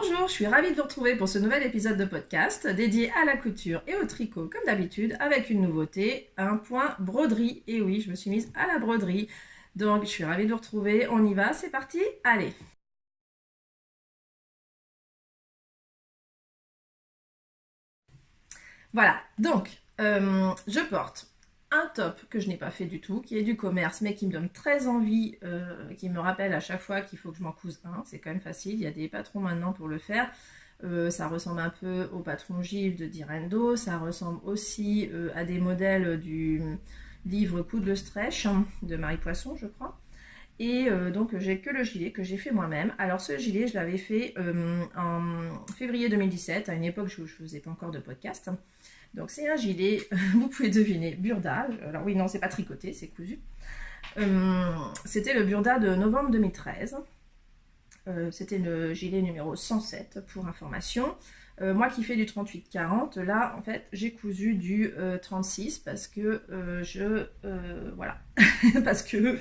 Bonjour, je suis ravie de vous retrouver pour ce nouvel épisode de podcast dédié à la couture et au tricot comme d'habitude avec une nouveauté, un point broderie. Et oui, je me suis mise à la broderie, donc je suis ravie de vous retrouver, on y va, c'est parti, allez. Voilà, donc je porte un top que je n'ai pas fait du tout, qui est du commerce, mais qui me donne très envie, qui me rappelle à chaque fois qu'il faut que je m'en couse un. C'est quand même facile, il y a des patrons maintenant pour le faire. Ça ressemble un peu au patron Gilles de Direndo, ça ressemble aussi à des modèles du livre Coup de Stretch de Marie Poisson, je crois. Et donc j'ai que le gilet que j'ai fait moi-même. Alors ce gilet, je l'avais fait en février 2017, à une époque où je ne faisais pas encore de podcast. Donc c'est un gilet, vous pouvez deviner, Burda. Alors oui, non, c'est pas tricoté, c'est cousu. C'était le Burda de novembre 2013. C'était le gilet numéro 107 pour information. Moi qui fais du 38-40, là en fait j'ai cousu du 36 parce que voilà, parce que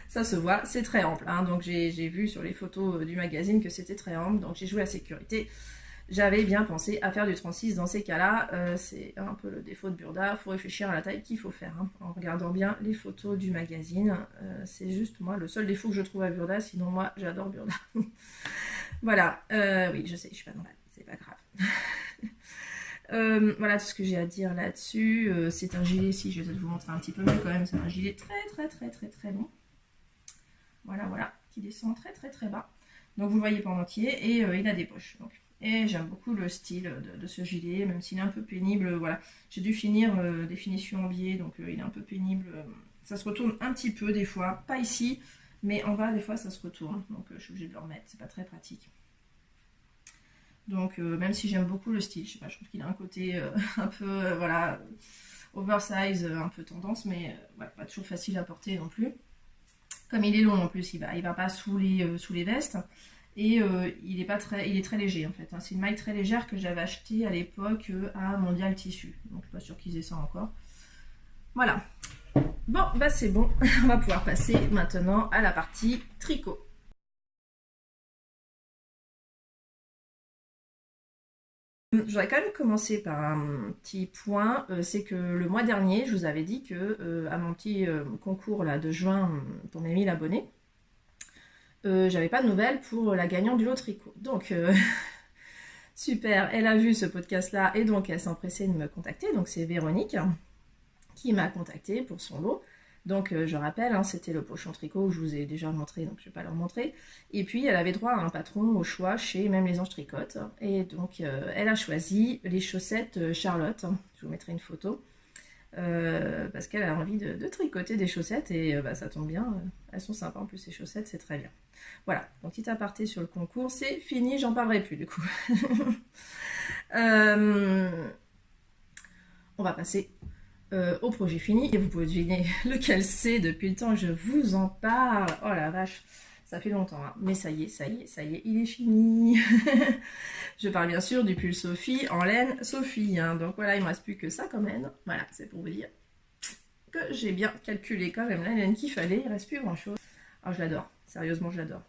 ça se voit, c'est très ample. Hein. Donc j'ai vu sur les photos du magazine que c'était très ample, donc j'ai joué à sécurité. J'avais bien pensé à faire du 36 dans ces cas-là. C'est un peu le défaut de Burda. Il faut réfléchir à la taille qu'il faut faire. Hein, en regardant bien les photos du magazine. C'est juste moi le seul défaut que je trouve à Burda. Sinon, moi, j'adore Burda. Voilà. Oui, je sais, je suis pas normale. C'est pas grave. Voilà tout ce que j'ai à dire là-dessus. C'est un gilet, si je vais vous montrer un petit peu mieux quand même. C'est un gilet très long. Voilà, voilà. Qui descend très bas. Donc vous le voyez pas en entier. Et il a des poches. Donc. Et j'aime beaucoup le style de ce gilet, même s'il est un peu pénible. Voilà, j'ai dû finir des finitions en biais, donc il est un peu pénible. Ça se retourne un petit peu des fois, pas ici, mais en bas des fois ça se retourne. Donc je suis obligée de le remettre, c'est pas très pratique. Donc même si j'aime beaucoup le style, je sais pas, je trouve qu'il a un côté un peu voilà oversize, un peu tendance, mais ouais, pas toujours facile à porter non plus. Comme il est long en plus, il va pas sous les vestes. Et il est très léger en fait. Hein. C'est une maille très légère que j'avais achetée à l'époque à Mondial Tissu. Donc je suis pas sûre qu'ils aient ça encore. Voilà. Bon, bah c'est bon. On va pouvoir passer maintenant à la partie tricot. Je voudrais quand même commencer par un petit point. C'est que le mois dernier, je vous avais dit que à mon petit concours là, de juin pour mes 1000 abonnés, j'avais pas de nouvelles pour la gagnante du lot tricot. Donc, super, elle a vu ce podcast-là et donc elle s'est empressée de me contacter. Donc, c'est Véronique qui m'a contacté pour son lot. Donc, je rappelle, hein, c'était le pochon tricot que je vous ai déjà montré, donc je ne vais pas le remontrer. Et puis, elle avait droit à un patron au choix chez Même les Anges Tricotent. Et donc, elle a choisi les chaussettes Charlotte. Je vous mettrai une photo. Parce qu'elle a envie de tricoter des chaussettes et bah, ça tombe bien, elles sont sympas en plus ces chaussettes, c'est très bien. Voilà, donc petit aparté sur le concours, c'est fini, j'en parlerai plus du coup. On va passer au projet fini et vous pouvez deviner lequel c'est depuis le temps que je vous en parle. Oh la vache, ça fait longtemps, hein. Mais ça y est, il est fini. Je parle bien sûr du pull Sophie en laine Sophie. Hein. Donc voilà, il ne me reste plus que ça comme laine. Voilà, c'est pour vous dire que j'ai bien calculé quand même la laine qu'il fallait. Il ne reste plus grand chose. Oh, je l'adore. Sérieusement, je l'adore.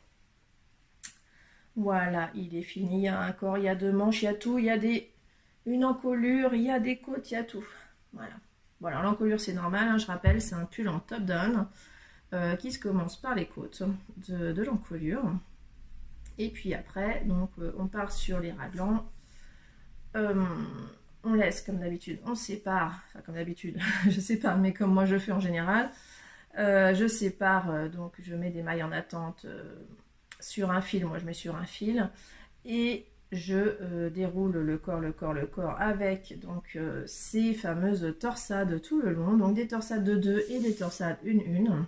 Voilà, il est fini. Il y a un corps, il y a deux manches, il y a tout. Il y a une encolure, il y a des côtes, il y a tout. Voilà. Voilà, l'encolure c'est normal. Hein, je rappelle, c'est un pull en top down qui se commence par les côtes de l'encolure. Et puis après, donc on part sur les raglans. On laisse comme d'habitude, on sépare, enfin comme d'habitude, je sépare, mais comme moi je fais en général. Je sépare, donc je mets des mailles en attente sur un fil, moi je mets sur un fil. Et je déroule le corps avec donc ces fameuses torsades tout le long. Donc des torsades de 2 et des torsades 1.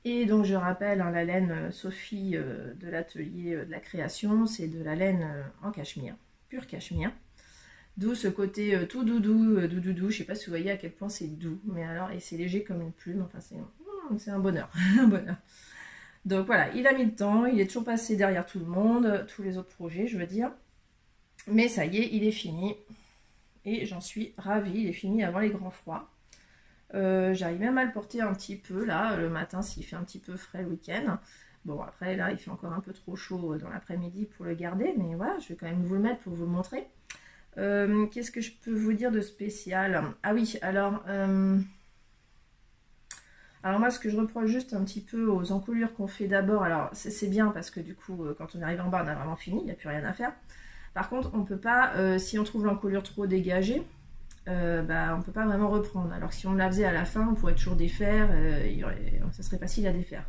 Et donc je rappelle, hein, la laine Sophie de l'atelier de la création, c'est de la laine en cachemire, pur cachemire. D'où ce côté tout doudou, je sais pas si vous voyez à quel point c'est doux, mais alors, et c'est léger comme une plume, enfin c'est un bonheur, un bonheur. Donc voilà, il a mis le temps, il est toujours passé derrière tout le monde, tous les autres projets je veux dire. Mais ça y est, il est fini. Et j'en suis ravie, il est fini avant les grands froids. J'arrive même à le porter un petit peu là, le matin s'il fait un petit peu frais le week-end. Bon, après, là, il fait encore un peu trop chaud dans l'après-midi pour le garder, mais voilà, je vais quand même vous le mettre pour vous le montrer. Qu'est-ce que je peux vous dire de spécial? Ah oui, alors moi, ce que je reproche juste un petit peu aux encolures qu'on fait d'abord, alors c'est bien parce que du coup, quand on arrive en bas, on a vraiment fini, il n'y a plus rien à faire. Par contre, on peut pas, si on trouve l'encolure trop dégagée, bah, on peut pas vraiment reprendre. Alors que si on la faisait à la fin, on pourrait toujours défaire, ça serait facile à défaire.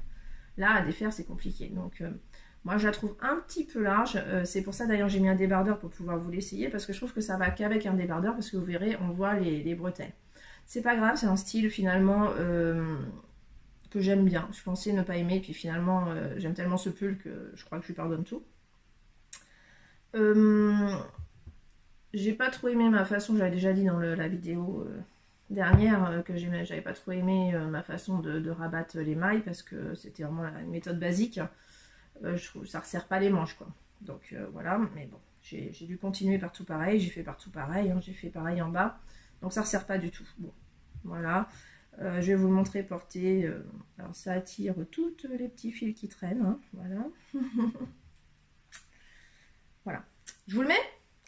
Là, à défaire, c'est compliqué. Donc, moi, je la trouve un petit peu large. C'est pour ça, d'ailleurs, j'ai mis un débardeur pour pouvoir vous l'essayer, parce que je trouve que ça va qu'avec un débardeur, parce que vous verrez, on voit les bretelles. C'est pas grave, c'est un style, finalement, que j'aime bien. Je pensais ne pas aimer, puis finalement, j'aime tellement ce pull que je crois que je lui pardonne tout. J'ai pas trop aimé ma façon, j'avais déjà dit dans la vidéo dernière que j'avais pas trop aimé ma façon de rabattre les mailles parce que c'était vraiment une méthode basique. Je trouve que ça resserre pas les manches quoi. Donc voilà, mais bon, j'ai dû continuer partout pareil, j'ai fait partout pareil, hein, j'ai fait pareil en bas. Donc ça resserre pas du tout. Bon, voilà. Je vais vous le montrer porté. Alors ça attire toutes les petits fils qui traînent. Hein, voilà. Voilà. Je vous le mets?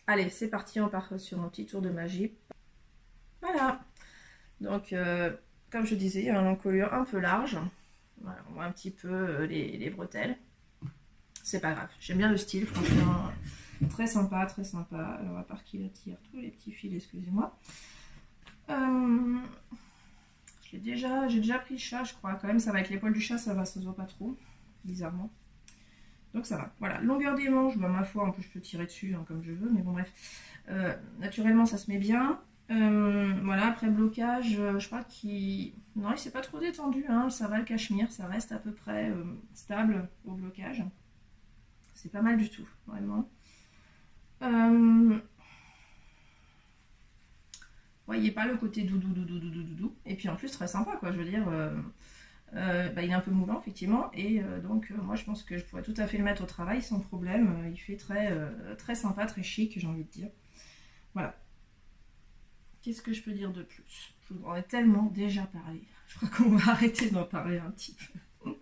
Allez, c'est parti, on part sur un petit tour de magie. Voilà. Donc, comme je disais, un encolure un peu large. Voilà, on voit un petit peu les bretelles. C'est pas grave. J'aime bien le style, franchement. Très sympa, très sympa. Alors, à part qu'il attire tous les petits fils, excusez-moi. J'ai déjà pris le chat, je crois. Quand même, ça va avec l'épaule du chat, ça va, ça se voit pas trop, bizarrement. Donc ça va. Voilà, longueur des manches, bah, ma foi, en plus je peux tirer dessus hein, comme je veux, mais bon bref. Naturellement ça se met bien. Voilà, après blocage, je crois qu'il... Non, il s'est pas trop détendu, hein, ça va le cachemire, ça reste à peu près stable au blocage. C'est pas mal du tout, vraiment. Voyez pas le côté doudou. Et puis en plus très sympa quoi, je veux dire... bah, il est un peu mouvant effectivement et donc moi je pense que je pourrais tout à fait le mettre au travail sans problème. Il fait très sympa, très chic j'ai envie de dire. Voilà. Qu'est-ce que je peux dire de plus? Je vous en ai tellement déjà parlé. Je crois qu'on va arrêter d'en parler un petit peu.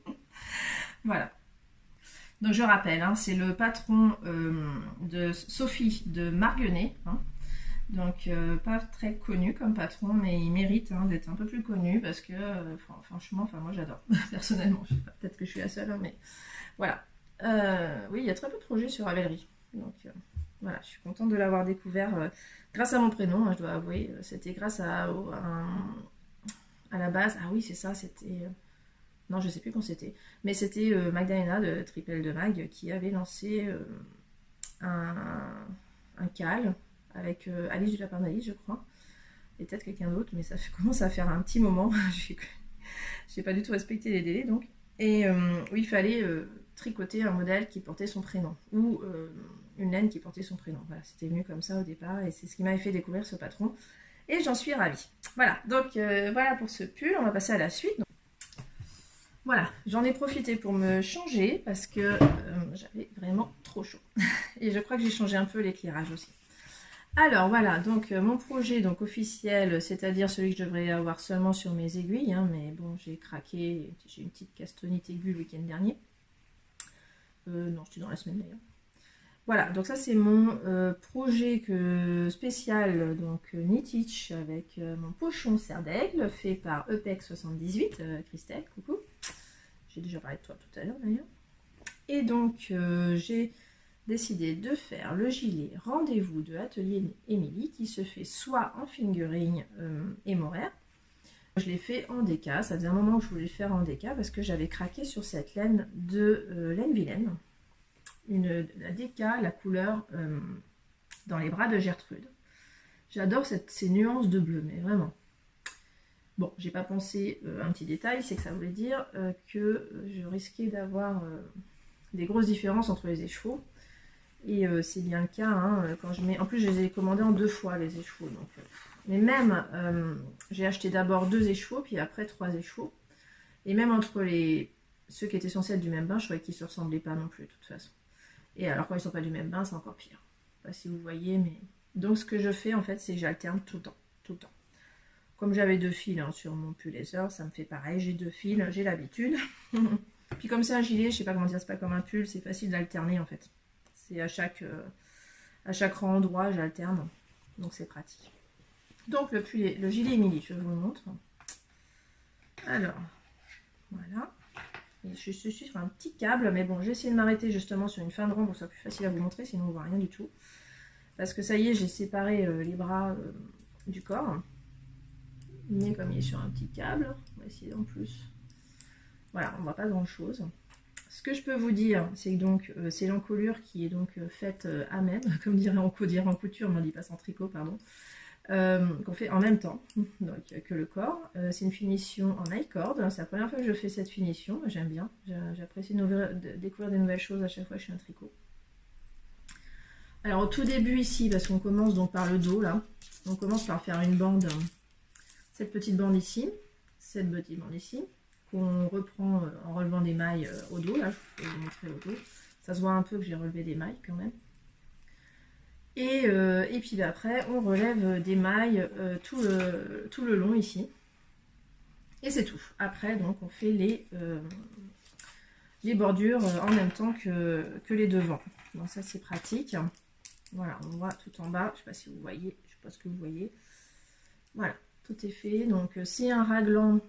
Voilà. Donc je rappelle, hein, c'est le patron de Sophie de Marguenet. Hein. Donc pas très connu comme patron, mais il mérite hein, d'être un peu plus connu parce que franchement, moi j'adore personnellement. Je sais pas, peut-être que je suis la seule, hein, mais voilà. Oui, il y a très peu de projets sur Ravelry. Donc voilà, je suis contente de l'avoir découvert grâce à mon prénom, hein, je dois avouer. C'était grâce à la base. Ah oui, c'est ça, c'était... non, je sais plus quand c'était. Mais c'était Magdalena de Tripel de Mag qui avait lancé un cal avec Alice du Lapin d'Alice, je crois, et peut-être quelqu'un d'autre, mais ça commence à faire un petit moment. J'ai pas du tout respecté les délais, donc. Et où il fallait tricoter un modèle qui portait son prénom, ou une laine qui portait son prénom. Voilà, c'était venu comme ça au départ, et c'est ce qui m'avait fait découvrir ce patron, et j'en suis ravie. Voilà, donc voilà pour ce pull, on va passer à la suite. Donc, voilà, j'en ai profité pour me changer, parce que j'avais vraiment trop chaud. Et je crois que j'ai changé un peu l'éclairage aussi. Alors voilà, donc mon projet donc officiel, c'est-à-dire celui que je devrais avoir seulement sur mes aiguilles, hein, mais bon j'ai craqué, j'ai une petite castronnite aiguë le week-end dernier. Non, j'étais dans la semaine d'ailleurs. Voilà, donc ça c'est mon projet spécial, donc Knitich avec mon pochon serre d'aigle, fait par EPEC78, Christelle, coucou. J'ai déjà parlé de toi tout à l'heure d'ailleurs. Et donc j'ai décidé de faire le gilet rendez-vous de Atelier Émilie qui se fait soit en fingering et mohair. Je l'ai fait en déca, ça faisait un moment que je voulais le faire en déca parce que j'avais craqué sur cette laine de laine vilaine. La déca, la couleur dans les bras de Gertrude. J'adore ces nuances de bleu, mais vraiment. Bon, j'ai pas pensé un petit détail, c'est que ça voulait dire que je risquais d'avoir des grosses différences entre les écheveaux. Et c'est bien le cas, hein, quand je mets... En plus, je les ai commandés en 2 fois, les écheveaux. Donc, mais même, j'ai acheté d'abord 2 écheveaux, puis après 3 écheveaux. Et même entre ceux qui étaient censés être du même bain, je trouvais qu'ils ne se ressemblaient pas non plus, de toute façon. Et alors, quand ils ne sont pas du même bain, c'est encore pire. Je ne sais pas si vous voyez, mais... Donc, ce que je fais, en fait, c'est que j'alterne tout le temps. Tout le temps. Comme j'avais 2 fils hein, sur mon pull laser, ça me fait pareil. J'ai 2 fils, j'ai l'habitude. Puis comme c'est un gilet, je sais pas comment dire, c'est pas comme un pull, c'est facile d'alterner en fait. C'est à chaque rang endroit, j'alterne. Donc c'est pratique. Donc le gilet Emily, je vous le montre. Alors, voilà. Et je suis sur un petit câble, mais bon, j'ai essayé de m'arrêter justement sur une fin de rang pour que ce soit plus facile à vous montrer, sinon on ne voit rien du tout. Parce que ça y est, j'ai séparé les bras du corps. Mais comme il est sur un petit câble, on va essayer en plus. Voilà, on ne voit pas grand chose. Ce que je peux vous dire, c'est que donc c'est l'encolure qui est donc faite à même, comme dirait en couture, mais on dit pas sans tricot, pardon. Qu'on fait en même temps, donc que le corps. C'est une finition en high cord. C'est la première fois que je fais cette finition. J'aime bien. J'apprécie de découvrir des nouvelles choses à chaque fois que je fais un tricot. Alors au tout début ici, parce qu'on commence donc par le dos là, on commence par faire une bande, cette petite bande ici, cette petite bande ici, qu'on reprend en relevant des mailles au dos. Là, je vais vous montrer au dos. Ça se voit un peu que j'ai relevé des mailles quand même. Et puis après, on relève des mailles tout le long ici. Et c'est tout. Après, donc, on fait les bordures en même temps que les devants. Donc ça, c'est pratique. Voilà, on voit tout en bas. Je ne sais pas si vous voyez. Je ne sais pas ce que vous voyez. Voilà, tout est fait. Donc, c'est un raglan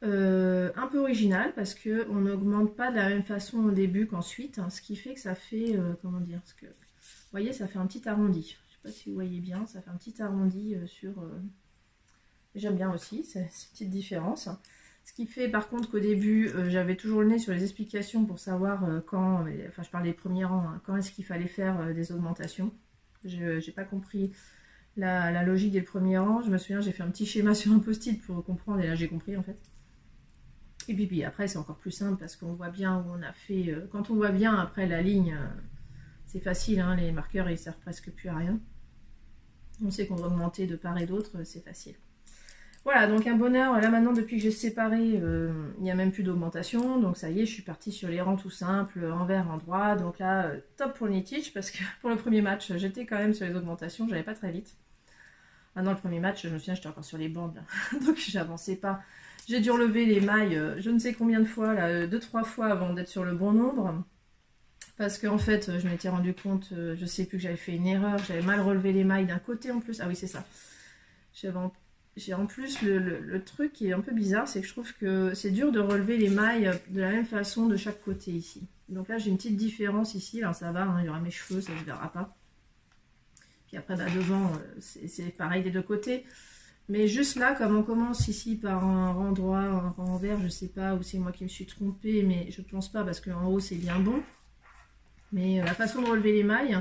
un peu original parce qu'on n'augmente pas de la même façon au début qu'ensuite. Hein, ce qui fait que ça fait, comment dire, vous voyez, ça fait un petit arrondi. Je ne sais pas si vous voyez bien, ça fait un petit arrondi sur... J'aime bien aussi, cette petite différence. Ce qui fait par contre qu'au début, j'avais toujours le nez sur les explications pour savoir quand, enfin je parle des premiers rangs, hein, quand est-ce qu'il fallait faire des augmentations. Je n'ai pas compris la logique des premiers rangs. Je me souviens, j'ai fait un petit schéma sur un post-it pour comprendre et là j'ai compris en fait. Et puis après c'est encore plus simple parce qu'on voit bien où on a fait... quand on voit bien après la ligne... c'est facile, hein, les marqueurs ils servent presque plus à rien. On sait qu'on va augmenter de part et d'autre, c'est facile. Voilà, donc un bonheur, là maintenant depuis que j'ai séparé, il n'y a même plus d'augmentation. Donc ça y est, je suis partie sur les rangs tout simples, envers, endroit. Donc là, top pour le knit-stitch parce que pour le premier match, j'étais quand même sur les augmentations, j'allais pas très vite. Maintenant le premier match, je me souviens, j'étais encore sur les bandes, là. Donc j'avançais pas. J'ai dû relever les mailles, je ne sais combien de fois, là, 2-3 fois avant d'être sur le bon nombre. Parce qu'en fait, je m'étais rendu compte, je sais plus que j'avais fait une erreur, j'avais mal relevé les mailles d'un côté en plus. Ah oui, c'est ça. J'ai en plus le truc qui est un peu bizarre, c'est que je trouve que c'est dur de relever les mailles de la même façon de chaque côté ici. Donc là, j'ai une petite différence ici. Alors ça va, hein, il y aura mes cheveux, ça ne se verra pas. Puis après, bah, devant, c'est pareil des deux côtés. Mais juste là, comme on commence ici par un rang droit, un rang envers, je sais pas, ou c'est moi qui me suis trompée, mais je pense pas parce qu'en haut, c'est bien bon. Mais la façon de relever les mailles,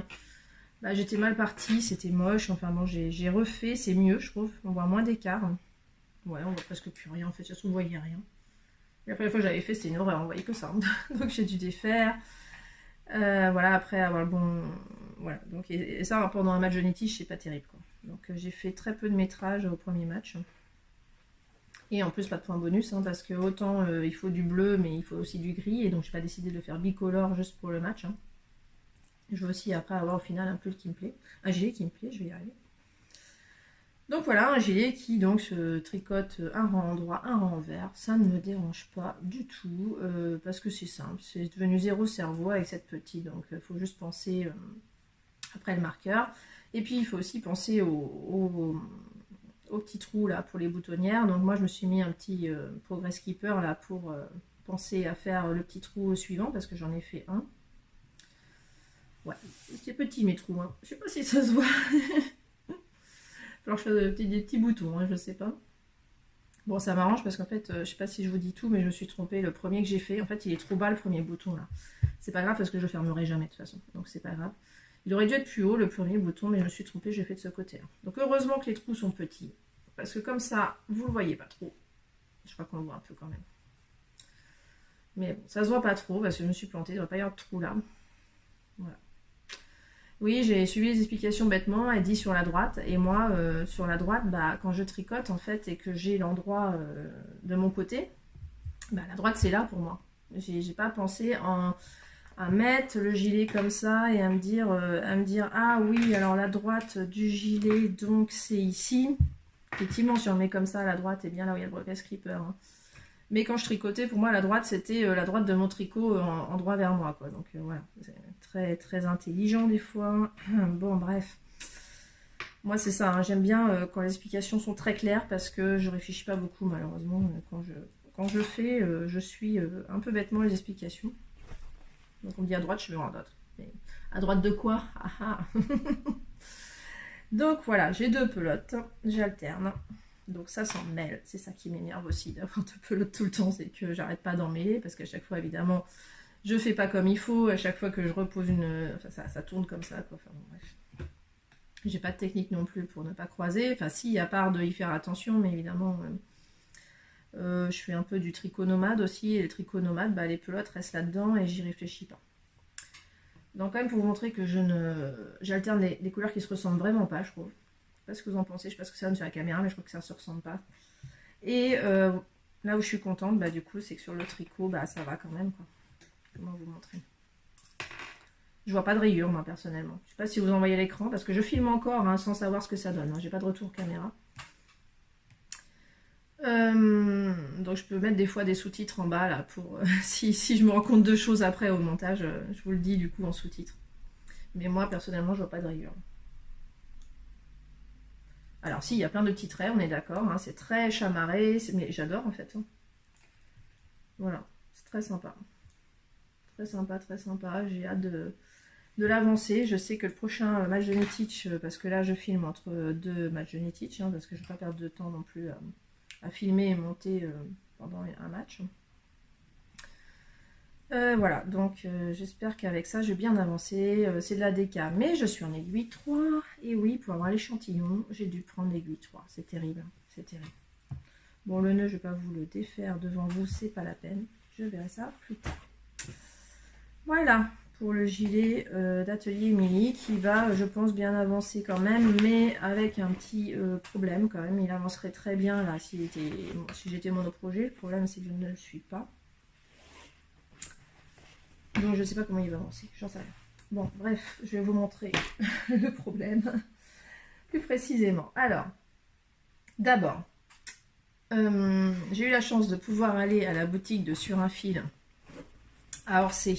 bah, j'étais mal partie, c'était moche. Enfin bon, j'ai refait, c'est mieux, je trouve. On voit moins d'écart. Ouais, on voit presque plus rien. En fait, on ne voyait rien. Et après, la fois que j'avais fait, c'était une horreur, on voyait que ça. Donc j'ai dû défaire. Voilà, après avoir le bon... Voilà, donc, et ça, pendant un match de knit-stitch, c'est pas terrible, quoi. Donc j'ai fait très peu de métrage au premier match. Et en plus, pas de point bonus, hein, parce que autant il faut du bleu, mais il faut aussi du gris. Et donc, j'ai pas décidé de le faire bicolore juste pour le match. Hein. Je veux aussi après avoir au final un pull qui me plaît. Un gilet qui me plaît, je vais y arriver. Donc voilà, un gilet qui donc se tricote un rang droit, un rang envers. Ça ne me dérange pas du tout, parce que c'est simple. C'est devenu zéro cerveau avec cette petite. Donc il faut juste penser après le marqueur. Et puis il faut aussi penser au petit trou là pour les boutonnières. Donc moi je me suis mis un petit progress keeper là pour penser à faire le petit trou suivant, parce que j'en ai fait un. Ouais, c'est petit mes trous, hein. Je sais pas si ça se voit. Alors je fais des petits boutons, hein, je sais pas. Bon, ça m'arrange parce qu'en fait, je sais pas si je vous dis tout, mais je me suis trompée. Le premier que j'ai fait, en fait, il est trop bas le premier bouton là. C'est pas grave parce que je le fermerai jamais de toute façon, donc c'est pas grave. Il aurait dû être plus haut le premier bouton, mais je me suis trompée, j'ai fait de ce côté-là. Donc heureusement que les trous sont petits, parce que comme ça, vous le voyez pas trop. Je crois qu'on le voit un peu quand même. Mais bon, ça se voit pas trop parce que je me suis plantée, il ne devrait pas y avoir de trou là. Voilà. Oui, j'ai suivi les explications bêtement, elle dit sur la droite, et moi, sur la droite, bah, quand je tricote, en fait, et que j'ai l'endroit de mon côté, bah, la droite, c'est là pour moi. J'ai pas pensé à mettre le gilet comme ça, et à me dire, ah oui, alors la droite du gilet, donc c'est ici. Effectivement, si on le met comme ça, la droite est bien là où il y a le progress creeper. Hein. Mais quand je tricotais, pour moi, la droite, c'était la droite de mon tricot en droit vers moi, quoi. Donc voilà, c'est très, très intelligent des fois. Bon, bref. Moi, c'est ça, hein. J'aime bien quand les explications sont très claires parce que je réfléchis pas beaucoup, malheureusement. Quand je fais, je suis un peu bêtement les explications. Donc on me dit à droite, je vais à droite. Mais à droite de quoi? Ah ah. Donc voilà, j'ai 2 pelotes, j'alterne. Donc ça s'en mêle, c'est ça qui m'énerve aussi d'avoir 2 pelotes tout le temps, c'est que j'arrête pas d'en mêler parce qu'à chaque fois évidemment je fais pas comme il faut, à chaque fois que je repose une... Enfin ça tourne comme ça quoi, enfin bon, bref. J'ai pas de technique non plus pour ne pas croiser, enfin si, à part de y faire attention, mais évidemment je fais un peu du tricot nomade aussi, et le tricot nomade, bah, les pelotes restent là-dedans et j'y réfléchis pas. Donc quand même pour vous montrer que j'alterne les couleurs qui se ressemblent vraiment pas, je trouve. Je sais pas ce que vous en pensez, je sais pas ce que ça donne sur la caméra, mais je crois que ça se ressemble pas. Et là où je suis contente, bah, du coup, c'est que sur le tricot, bah, ça va quand même, quoi. Comment vous montrer? Je vois pas de rayures, moi, personnellement. Je sais pas si vous en voyez l'écran, parce que je filme encore, hein, sans savoir ce que ça donne. Hein. J'ai pas de retour caméra. Donc je peux mettre des fois des sous-titres en bas, là, pour si je me rends compte de choses après au montage, je vous le dis, du coup, en sous-titres. Mais moi, personnellement, je vois pas de rayures. Alors si, il y a plein de petits traits, on est d'accord, hein, c'est très chamarré, mais j'adore en fait. Hein. Voilà, c'est très sympa. Très sympa, très sympa. J'ai hâte de l'avancer. Je sais que le prochain match de Nitich, parce que là je filme entre 2 matchs de Nitich, hein, parce que je ne vais pas perdre de temps non plus à filmer et monter pendant un match. Voilà, donc j'espère qu'avec ça, je vais bien avancer. C'est de la DK, mais je suis en aiguille 3. Et oui, pour avoir l'échantillon, j'ai dû prendre l'aiguille 3. C'est terrible, c'est terrible. Bon, le nœud, je ne vais pas vous le défaire devant vous, c'est pas la peine. Je verrai ça plus tard. Voilà, pour le gilet d'atelier Mini, qui va, je pense, bien avancer quand même, mais avec un petit problème quand même. Il avancerait très bien là si j'étais monoprojet. Le problème, c'est que je ne le suis pas. Donc je sais pas comment il va avancer, j'en sais rien. Bon, bref, je vais vous montrer le problème plus précisément. Alors, d'abord, j'ai eu la chance de pouvoir aller à la boutique de Sur un fil à Orsay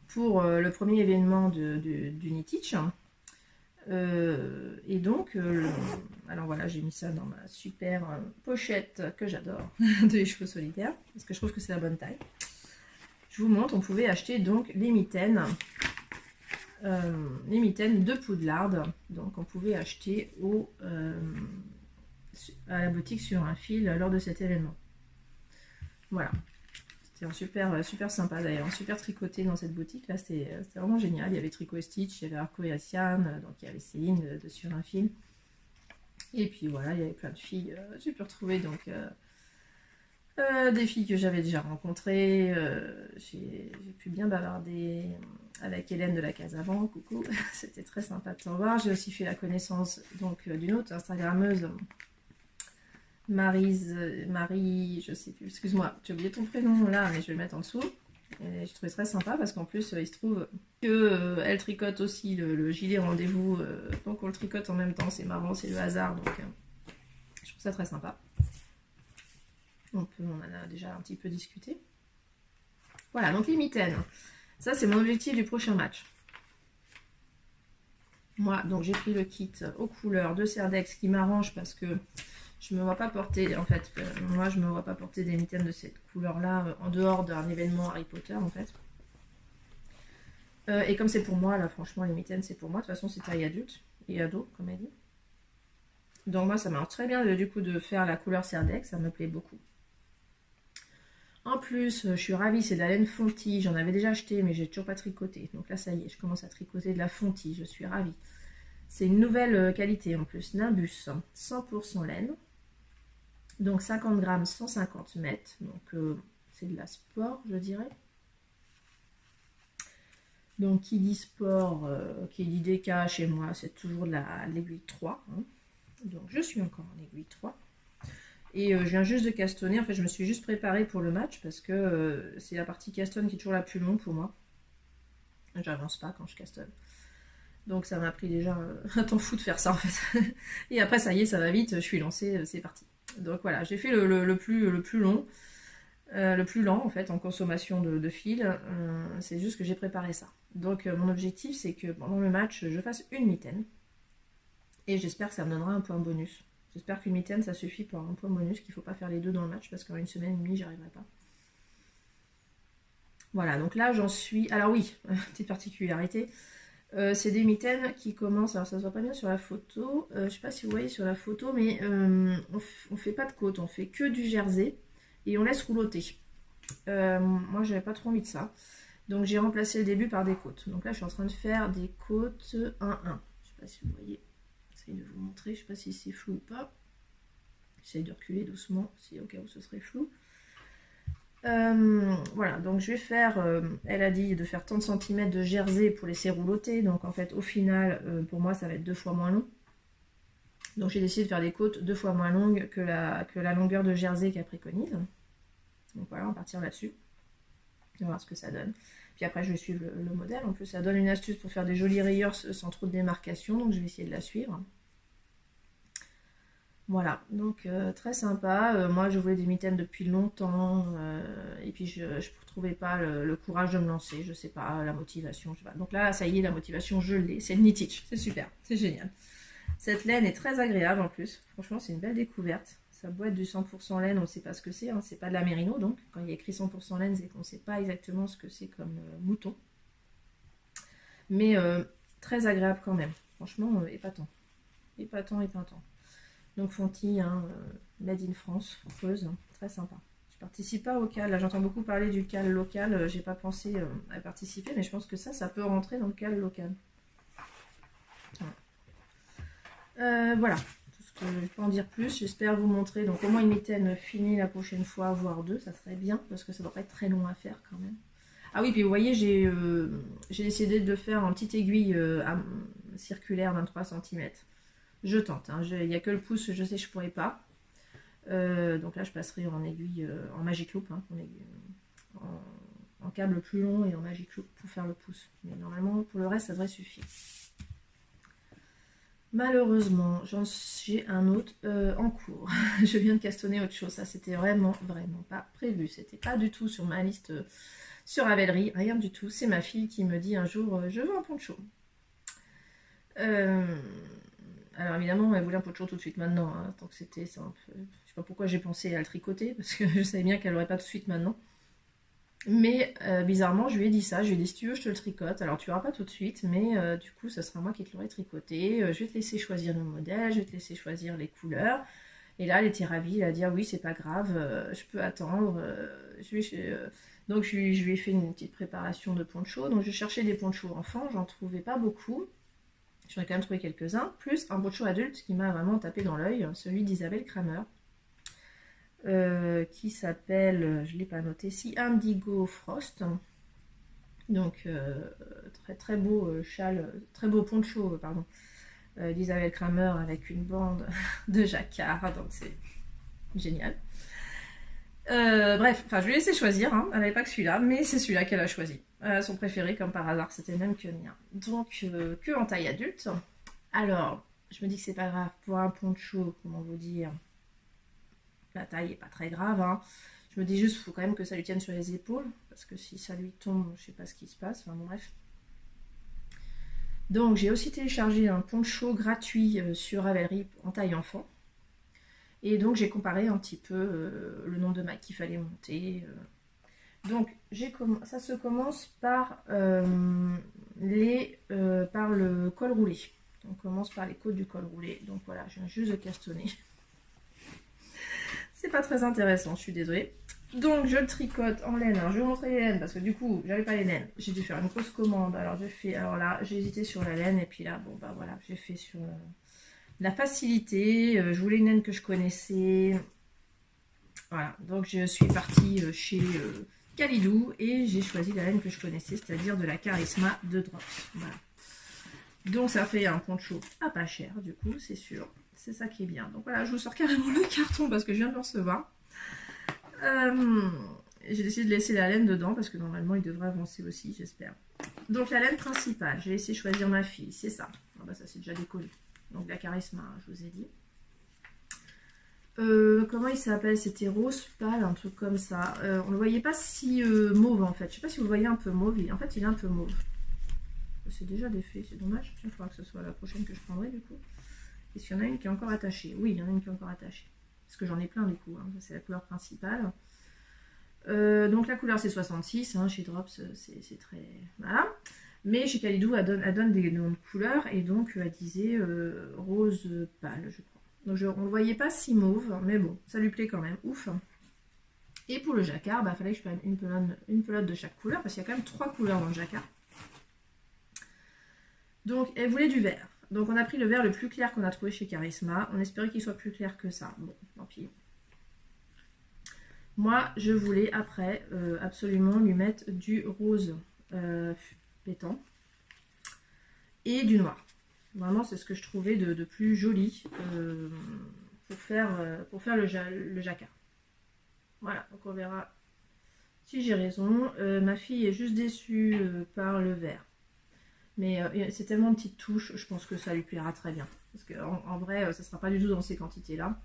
pour le premier événement du Nitich. Et donc, alors voilà, j'ai mis ça dans ma super pochette que j'adore de les cheveux solitaires, parce que je trouve que c'est la bonne taille. Je vous montre, on pouvait acheter donc les mitaines de Poudlard. Donc on pouvait acheter à la boutique Sur un fil lors de cet événement. Voilà. C'était super sympa d'ailleurs, super tricoté dans cette boutique. Là, c'était vraiment génial. Il y avait Tricot et Stitch, il y avait Arco et Asiane, donc il y avait Céline de Sur un fil. Et puis voilà, il y avait plein de filles. J'ai pu retrouver donc... des filles que j'avais déjà rencontrées, j'ai pu bien bavarder avec Hélène de la Case Avant, coucou, c'était très sympa de t'en voir. J'ai aussi fait la connaissance donc d'une autre Instagrammeuse, Marie, je sais plus, excuse-moi, j'ai oublié ton prénom là, mais je vais le mettre en dessous. Et je trouvais très sympa parce qu'en plus il se trouve que elle tricote aussi le gilet rendez-vous, donc on le tricote en même temps, c'est marrant, c'est le hasard, donc je trouve ça très sympa. On en a déjà un petit peu discuté. Voilà, donc les mitaines. Ça, c'est mon objectif du prochain match. Moi, donc j'ai pris le kit aux couleurs de Serdex qui m'arrange parce que je ne me vois pas porter, en fait, moi je ne me vois pas porter des mitaines de cette couleur-là en dehors d'un événement Harry Potter, en fait. Et comme c'est pour moi, là, franchement, les mitaines, c'est pour moi. De toute façon, c'est taille adulte et ado, comme elle dit. Donc moi, ça marche très bien, du coup, de faire la couleur Serdex, ça me plaît beaucoup. En plus, je suis ravie, c'est de la laine Fonty. J'en avais déjà acheté, mais j'ai toujours pas tricoté. Donc là, ça y est, je commence à tricoter de la Fonty. Je suis ravie. C'est une nouvelle qualité en plus. Nimbus, 100% laine. Donc 50 grammes, 150 mètres. Donc c'est de la sport, je dirais. Donc qui dit sport, qui dit DK chez moi, c'est toujours de l'aiguille 3. Hein. Donc je suis encore en aiguille 3. Et je viens juste de castonner, en fait je me suis juste préparée pour le match parce que c'est la partie castonne qui est toujours la plus longue pour moi. J'avance pas quand je castonne. Donc ça m'a pris déjà un temps fou de faire ça en fait. Et après ça y est, ça va vite, je suis lancée, c'est parti. Donc voilà, j'ai fait le plus long. le plus lent en fait en consommation de fil. C'est juste que j'ai préparé ça. Donc mon objectif c'est que pendant le match je fasse une mitaine. Et j'espère que ça me donnera un point bonus. J'espère qu'une mitaine ça suffit pour un point bonus, qu'il ne faut pas faire les deux dans le match parce qu'en une semaine et demie j'y arriverai pas. Voilà, donc là j'en suis... Alors oui, petite particularité, c'est des mitaines qui commencent... Alors ça se voit pas bien sur la photo, je sais pas si vous voyez sur la photo, mais on fait pas de côte, on fait que du jersey et on laisse rouloter. Moi j'avais pas trop envie de ça, donc j'ai remplacé le début par des côtes. Donc là je suis en train de faire des côtes 1-1. Je sais pas si vous voyez, j'essaie de vous montrer, je sais pas si c'est flou ou pas. J'essaie de reculer doucement, si au cas où ce serait flou. Voilà, donc je vais faire, elle a dit de faire 30 cm de jersey pour laisser rouloter, donc en fait au final pour moi ça va être 2 fois moins long. Donc j'ai décidé de faire des côtes 2 fois moins longues que la longueur de jersey qu'elle préconise. Donc voilà, on va partir là-dessus. On va voir ce que ça donne. Puis après je vais suivre le modèle, en plus ça donne une astuce pour faire des jolies rayures sans trop de démarcation, donc je vais essayer de la suivre. Voilà, donc très sympa. Moi, je voulais des mitaines depuis longtemps et puis je ne trouvais pas le courage de me lancer. Je sais pas, la motivation, je sais pas. Donc là, ça y est, la motivation, je l'ai. C'est le Knitich, c'est super, c'est génial. Cette laine est très agréable en plus. Franchement, c'est une belle découverte. Ça doit être du 100% laine, on ne sait pas ce que c'est. Hein. C'est pas de la mérino, donc quand il y a écrit 100% laine, c'est qu'on ne sait pas exactement ce que c'est comme mouton. Mais très agréable quand même. Franchement, épatant. Épatant, épatant. Donc Fonty, hein, Made in France, Creuse, très sympa. Je participe pas au CAL, là j'entends beaucoup parler du CAL local, j'ai pas pensé à participer, mais je pense que ça peut rentrer dans le CAL local. Voilà, tout ce que je peux en dire plus, j'espère vous montrer, donc au moins une mitaine finie la prochaine fois, voire deux, ça serait bien, parce que ça doit pas être très long à faire quand même. Ah oui, puis vous voyez, j'ai décidé de faire en petite aiguille circulaire 23 cm. Je tente, hein. Il n'y a que le pouce, je sais que je ne pourrais pas. Donc là, je passerai en aiguille, en Magic Loop, hein, en câble plus long et en Magic Loop pour faire le pouce. Mais normalement, pour le reste, ça devrait suffire. Malheureusement, j'ai un autre en cours. Je viens de castonner autre chose. Ça, c'était vraiment pas prévu. C'était pas du tout sur ma liste sur Ravelry. Rien du tout. C'est ma fille qui me dit un jour, je veux un poncho. Alors évidemment, elle voulait un poncho tout de suite maintenant, hein, tant que c'était, je sais pas pourquoi j'ai pensé à le tricoter, parce que je savais bien qu'elle n'aurait pas tout de suite maintenant. Mais bizarrement, je lui ai dit ça, je lui ai dit si tu veux, je te le tricote. Alors tu n'auras pas tout de suite, mais du coup, ça sera moi qui te l'aurai tricoté. Je vais te laisser choisir le modèle, je vais te laisser choisir les couleurs. Et là, elle était ravie, elle a dit ah oui, c'est pas grave, je peux attendre. Donc je lui ai fait une petite préparation de poncho. Donc je cherchais des ponchos enfants, j'en trouvais pas beaucoup. J'en ai quand même trouvé quelques-uns, plus un poncho adulte qui m'a vraiment tapé dans l'œil, celui d'Isabelle Kramer, qui s'appelle, je ne l'ai pas noté ici, Indigo Frost. Donc très beau châle, très beau poncho, pardon, d'Isabelle Kramer avec une bande de jacquard, donc c'est génial. Bref, enfin je lui ai laissé choisir, hein. Elle n'avait pas que celui-là, mais c'est celui-là qu'elle a choisi. Son préféré, comme par hasard, c'était le même que le mien. Donc, que en taille adulte. Alors, je me dis que c'est pas grave. Pour un poncho, comment vous dire, la taille est pas très grave. Hein. Je me dis juste qu'il faut quand même que ça lui tienne sur les épaules. Parce que si ça lui tombe, je sais pas ce qui se passe. Enfin bon, bref. Donc, j'ai aussi téléchargé un poncho gratuit sur Ravelry en taille enfant. Et donc, j'ai comparé un petit peu le nombre de mailles qu'il fallait monter. Donc, ça se commence par, par le col roulé. On commence par les côtes du col roulé. Donc voilà, je viens juste de castonner. C'est pas très intéressant, je suis désolée. Donc, je le tricote en laine. Alors, je vais vous montrer les laines parce que du coup, j'avais pas les laines. J'ai dû faire une grosse commande. Alors là, j'ai hésité sur la laine et puis là, bon bah voilà, j'ai fait sur la facilité. Je voulais une laine que je connaissais. Voilà, donc je suis partie chez Kalidou et j'ai choisi la laine que je connaissais, c'est-à-dire de la Charisma de Drops. Voilà. Donc ça fait un poncho à pas cher, du coup, c'est sûr. C'est ça qui est bien. Donc voilà, je vous sors carrément le carton parce que je viens de le recevoir. J'ai décidé de laisser la laine dedans parce que normalement il devrait avancer aussi, j'espère. Donc la laine principale, j'ai laissé choisir ma fille, c'est ça. Ah bah ça c'est déjà décollé. Donc la Charisma, je vous ai dit. Comment il s'appelle? C'était rose pâle, un truc comme ça. On le voyait pas si mauve en fait. Je sais pas si vous le voyez un peu mauve. En fait, il est un peu mauve. C'est déjà défait, c'est dommage. Il faudra que ce soit la prochaine que je prendrai du coup. Est-ce qu'il y en a une qui est encore attachée? Oui, il y en a une qui est encore attachée. Parce que j'en ai plein du coup. Hein. C'est la couleur principale. Donc la couleur c'est 66. Hein. Chez Drops, c'est très... Voilà. Mais chez Kalidou, elle donne des noms de couleurs. Et donc, elle disait rose pâle, je crois. Donc on ne le voyait pas si mauve, mais bon, ça lui plaît quand même, ouf. Et pour le jacquard, il fallait que je prenne une pelote de chaque couleur, parce qu'il y a quand même 3 couleurs dans le jacquard. Donc elle voulait du vert. Donc on a pris le vert le plus clair qu'on a trouvé chez Charisma. On espérait qu'il soit plus clair que ça. Bon, tant pis. Moi, je voulais après absolument lui mettre du rose pétant et du noir. Vraiment, c'est ce que je trouvais de plus joli pour faire le jacquard. Voilà, donc on verra si j'ai raison. Ma fille est juste déçue par le vert. Mais c'est tellement une petite touche, je pense que ça lui plaira très bien. Parce qu'en vrai, ça ne sera pas du tout dans ces quantités-là.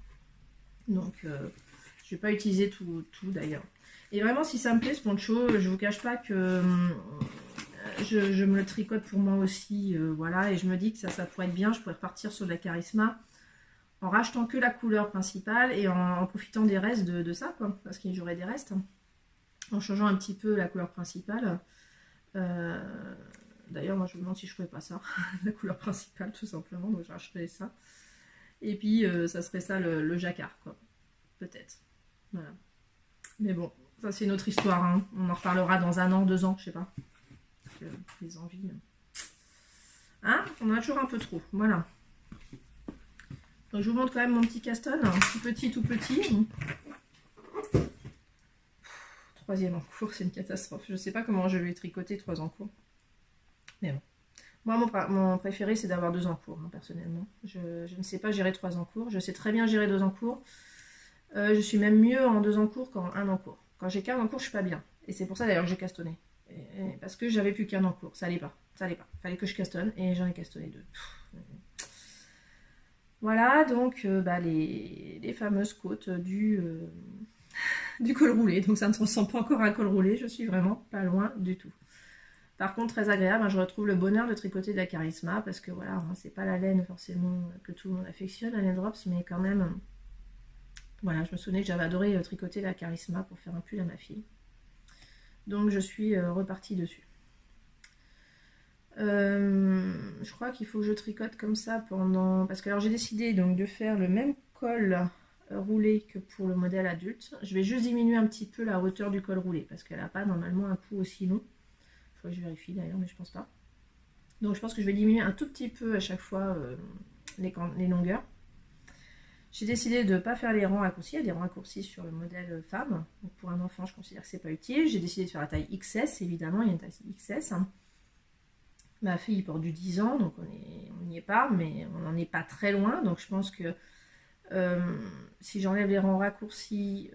Donc, je ne vais pas utiliser tout d'ailleurs. Et vraiment, si ça me plaît ce poncho, je ne vous cache pas que... Je me le tricote pour moi aussi, voilà, et je me dis que ça pourrait être bien, je pourrais repartir sur de la Charisma en rachetant que la couleur principale et en profitant des restes de ça, quoi, parce qu'il y aurait des restes, en changeant un petit peu la couleur principale. D'ailleurs, moi je me demande si je ferais pas ça, la couleur principale tout simplement, donc je racheterais ça. Et puis ça serait ça le jacquard, quoi, peut-être. Voilà. Mais bon, ça c'est une autre histoire, hein. On en reparlera dans 1 an, 2 ans, je sais pas. Les envies. Hein, on en a toujours un peu trop. Voilà. Donc je vous montre quand même mon petit Caston. Tout petit, tout petit. 3e en cours, c'est une catastrophe. Je sais pas comment je vais tricoter 3 en cours. Mais bon. Moi, mon préféré, c'est d'avoir 2 en cours, hein, personnellement. Je ne sais pas gérer 3 en cours. Je sais très bien gérer 2 en cours. Je suis même mieux en 2 en cours qu'en 1 en cours. Quand j'ai qu'un en cours, je suis pas bien. Et c'est pour ça d'ailleurs que j'ai castonné. Parce que j'avais plus qu'un en cours, ça allait pas, fallait que je castonne et j'en ai castonné 2. Voilà donc les fameuses côtes du col roulé, donc ça ne se ressemble pas encore à un col roulé, je suis vraiment pas loin du tout. Par contre très agréable, hein, je retrouve le bonheur de tricoter de la Charisma parce que voilà, hein, c'est pas la laine forcément que tout le monde affectionne, la laine Drops, mais quand même, voilà, je me souvenais que j'avais adoré tricoter la Charisma pour faire un pull à ma fille. Donc je suis repartie dessus. Je crois qu'il faut que je tricote comme ça pendant... Parce que alors j'ai décidé donc de faire le même col roulé que pour le modèle adulte. Je vais juste diminuer un petit peu la hauteur du col roulé parce qu'elle n'a pas normalement un cou aussi long. Il faut que je vérifie d'ailleurs, mais je pense pas. Donc je pense que je vais diminuer un tout petit peu à chaque fois les longueurs. J'ai décidé de ne pas faire les rangs raccourcis. Il y a des rangs raccourcis sur le modèle femme. Donc pour un enfant, je considère que c'est pas utile. J'ai décidé de faire la taille XS, évidemment, il y a une taille XS. Ma fille porte du 10 ans, donc on n'y est pas, mais on n'en est pas très loin. Donc je pense que si j'enlève les rangs raccourcis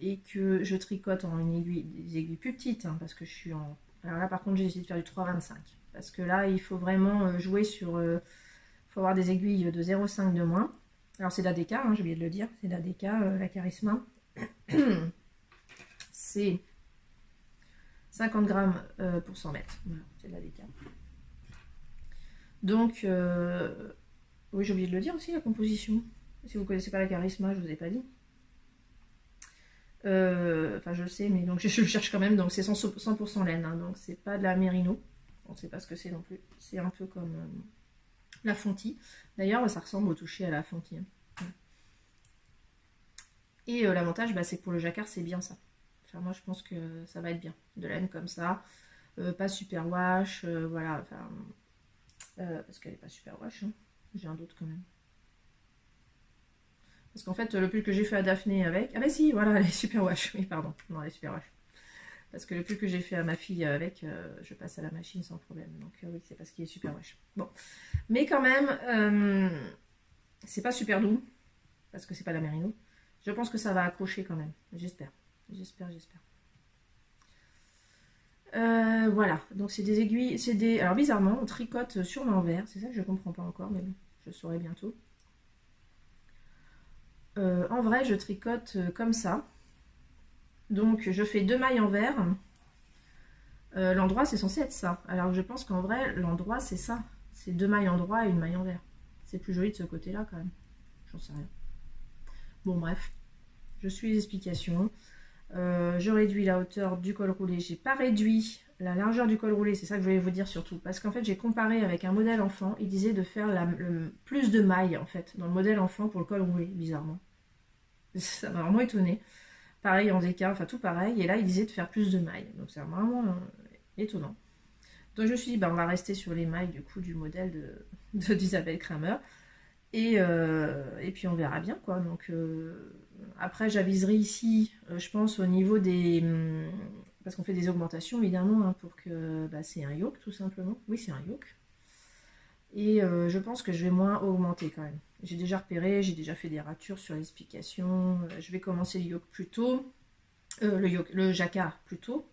et que je tricote en des aiguilles plus petites, hein, parce que je suis en... Alors là par contre j'ai décidé de faire du 3,25. Parce que là il faut vraiment jouer sur... Il faut avoir des aiguilles de 0,5 de moins. Alors c'est de la DK, hein, j'ai oublié de le dire, c'est de la DK, la Charisma. C'est 50 grammes pour 100 mètres. Voilà, c'est de la DK. Donc, oui, j'ai oublié de le dire aussi, la composition. Si vous ne connaissez pas la Charisma, je ne vous ai pas dit. Enfin, je le sais, mais donc je le cherche quand même. Donc, c'est 100% laine, hein, donc c'est pas de la mérino. On ne sait pas ce que c'est non plus. C'est un peu comme la fontie. D'ailleurs, ça ressemble au toucher à la fontie. Hein. Et l'avantage, c'est que pour le jacquard, c'est bien ça. Enfin, moi, je pense que ça va être bien. De laine comme ça. Pas super wash. Voilà. Enfin, parce qu'elle n'est pas super wash. Hein. J'ai un doute quand même. Parce qu'en fait, le pull que j'ai fait à Daphné avec... Ah bah si, voilà, elle est super wash. Oui, pardon. Non, elle est super wash. Parce que le pull que j'ai fait à ma fille avec, je passe à la machine sans problème. Donc oui, c'est parce qu'il est super wash. Bon. Mais quand même, c'est pas super doux. Parce que c'est pas la mérino. Je pense que ça va accrocher quand même. J'espère. J'espère. Voilà. Donc c'est des aiguilles. C'est des... Alors bizarrement, on tricote sur l'envers. C'est ça que je comprends pas encore. Mais bon, je saurai bientôt. en vrai, je tricote comme ça. Donc, je fais 2 mailles envers. L'endroit, c'est censé être ça. Alors, je pense qu'en vrai, l'endroit, c'est ça. C'est 2 mailles endroit et une maille envers. C'est plus joli de ce côté-là, quand même. J'en sais rien. Bon, bref. Je suis les explications. Je réduis la hauteur du col roulé. J'ai pas réduit la largeur du col roulé. C'est ça que je voulais vous dire surtout. Parce qu'en fait, j'ai comparé avec un modèle enfant. Il disait de faire le plus de mailles, en fait, dans le modèle enfant pour le col roulé, bizarrement. Ça m'a vraiment étonné. Pareil en déca, enfin tout pareil. Et là, il disait de faire plus de mailles. Donc c'est vraiment étonnant. Donc je me suis dit, bah, on va rester sur les mailles du coup du modèle d'Isabelle Kramer. Et puis on verra bien quoi. Donc après j'aviserai ici, je pense au niveau des... parce qu'on fait des augmentations évidemment hein, pour que... Bah, c'est un yoke tout simplement. Oui c'est un yoke. Et je pense que je vais moins augmenter quand même. J'ai déjà repéré, j'ai déjà fait des ratures sur l'explication. Je vais commencer le yoke plus tôt. Le jacquard plus tôt.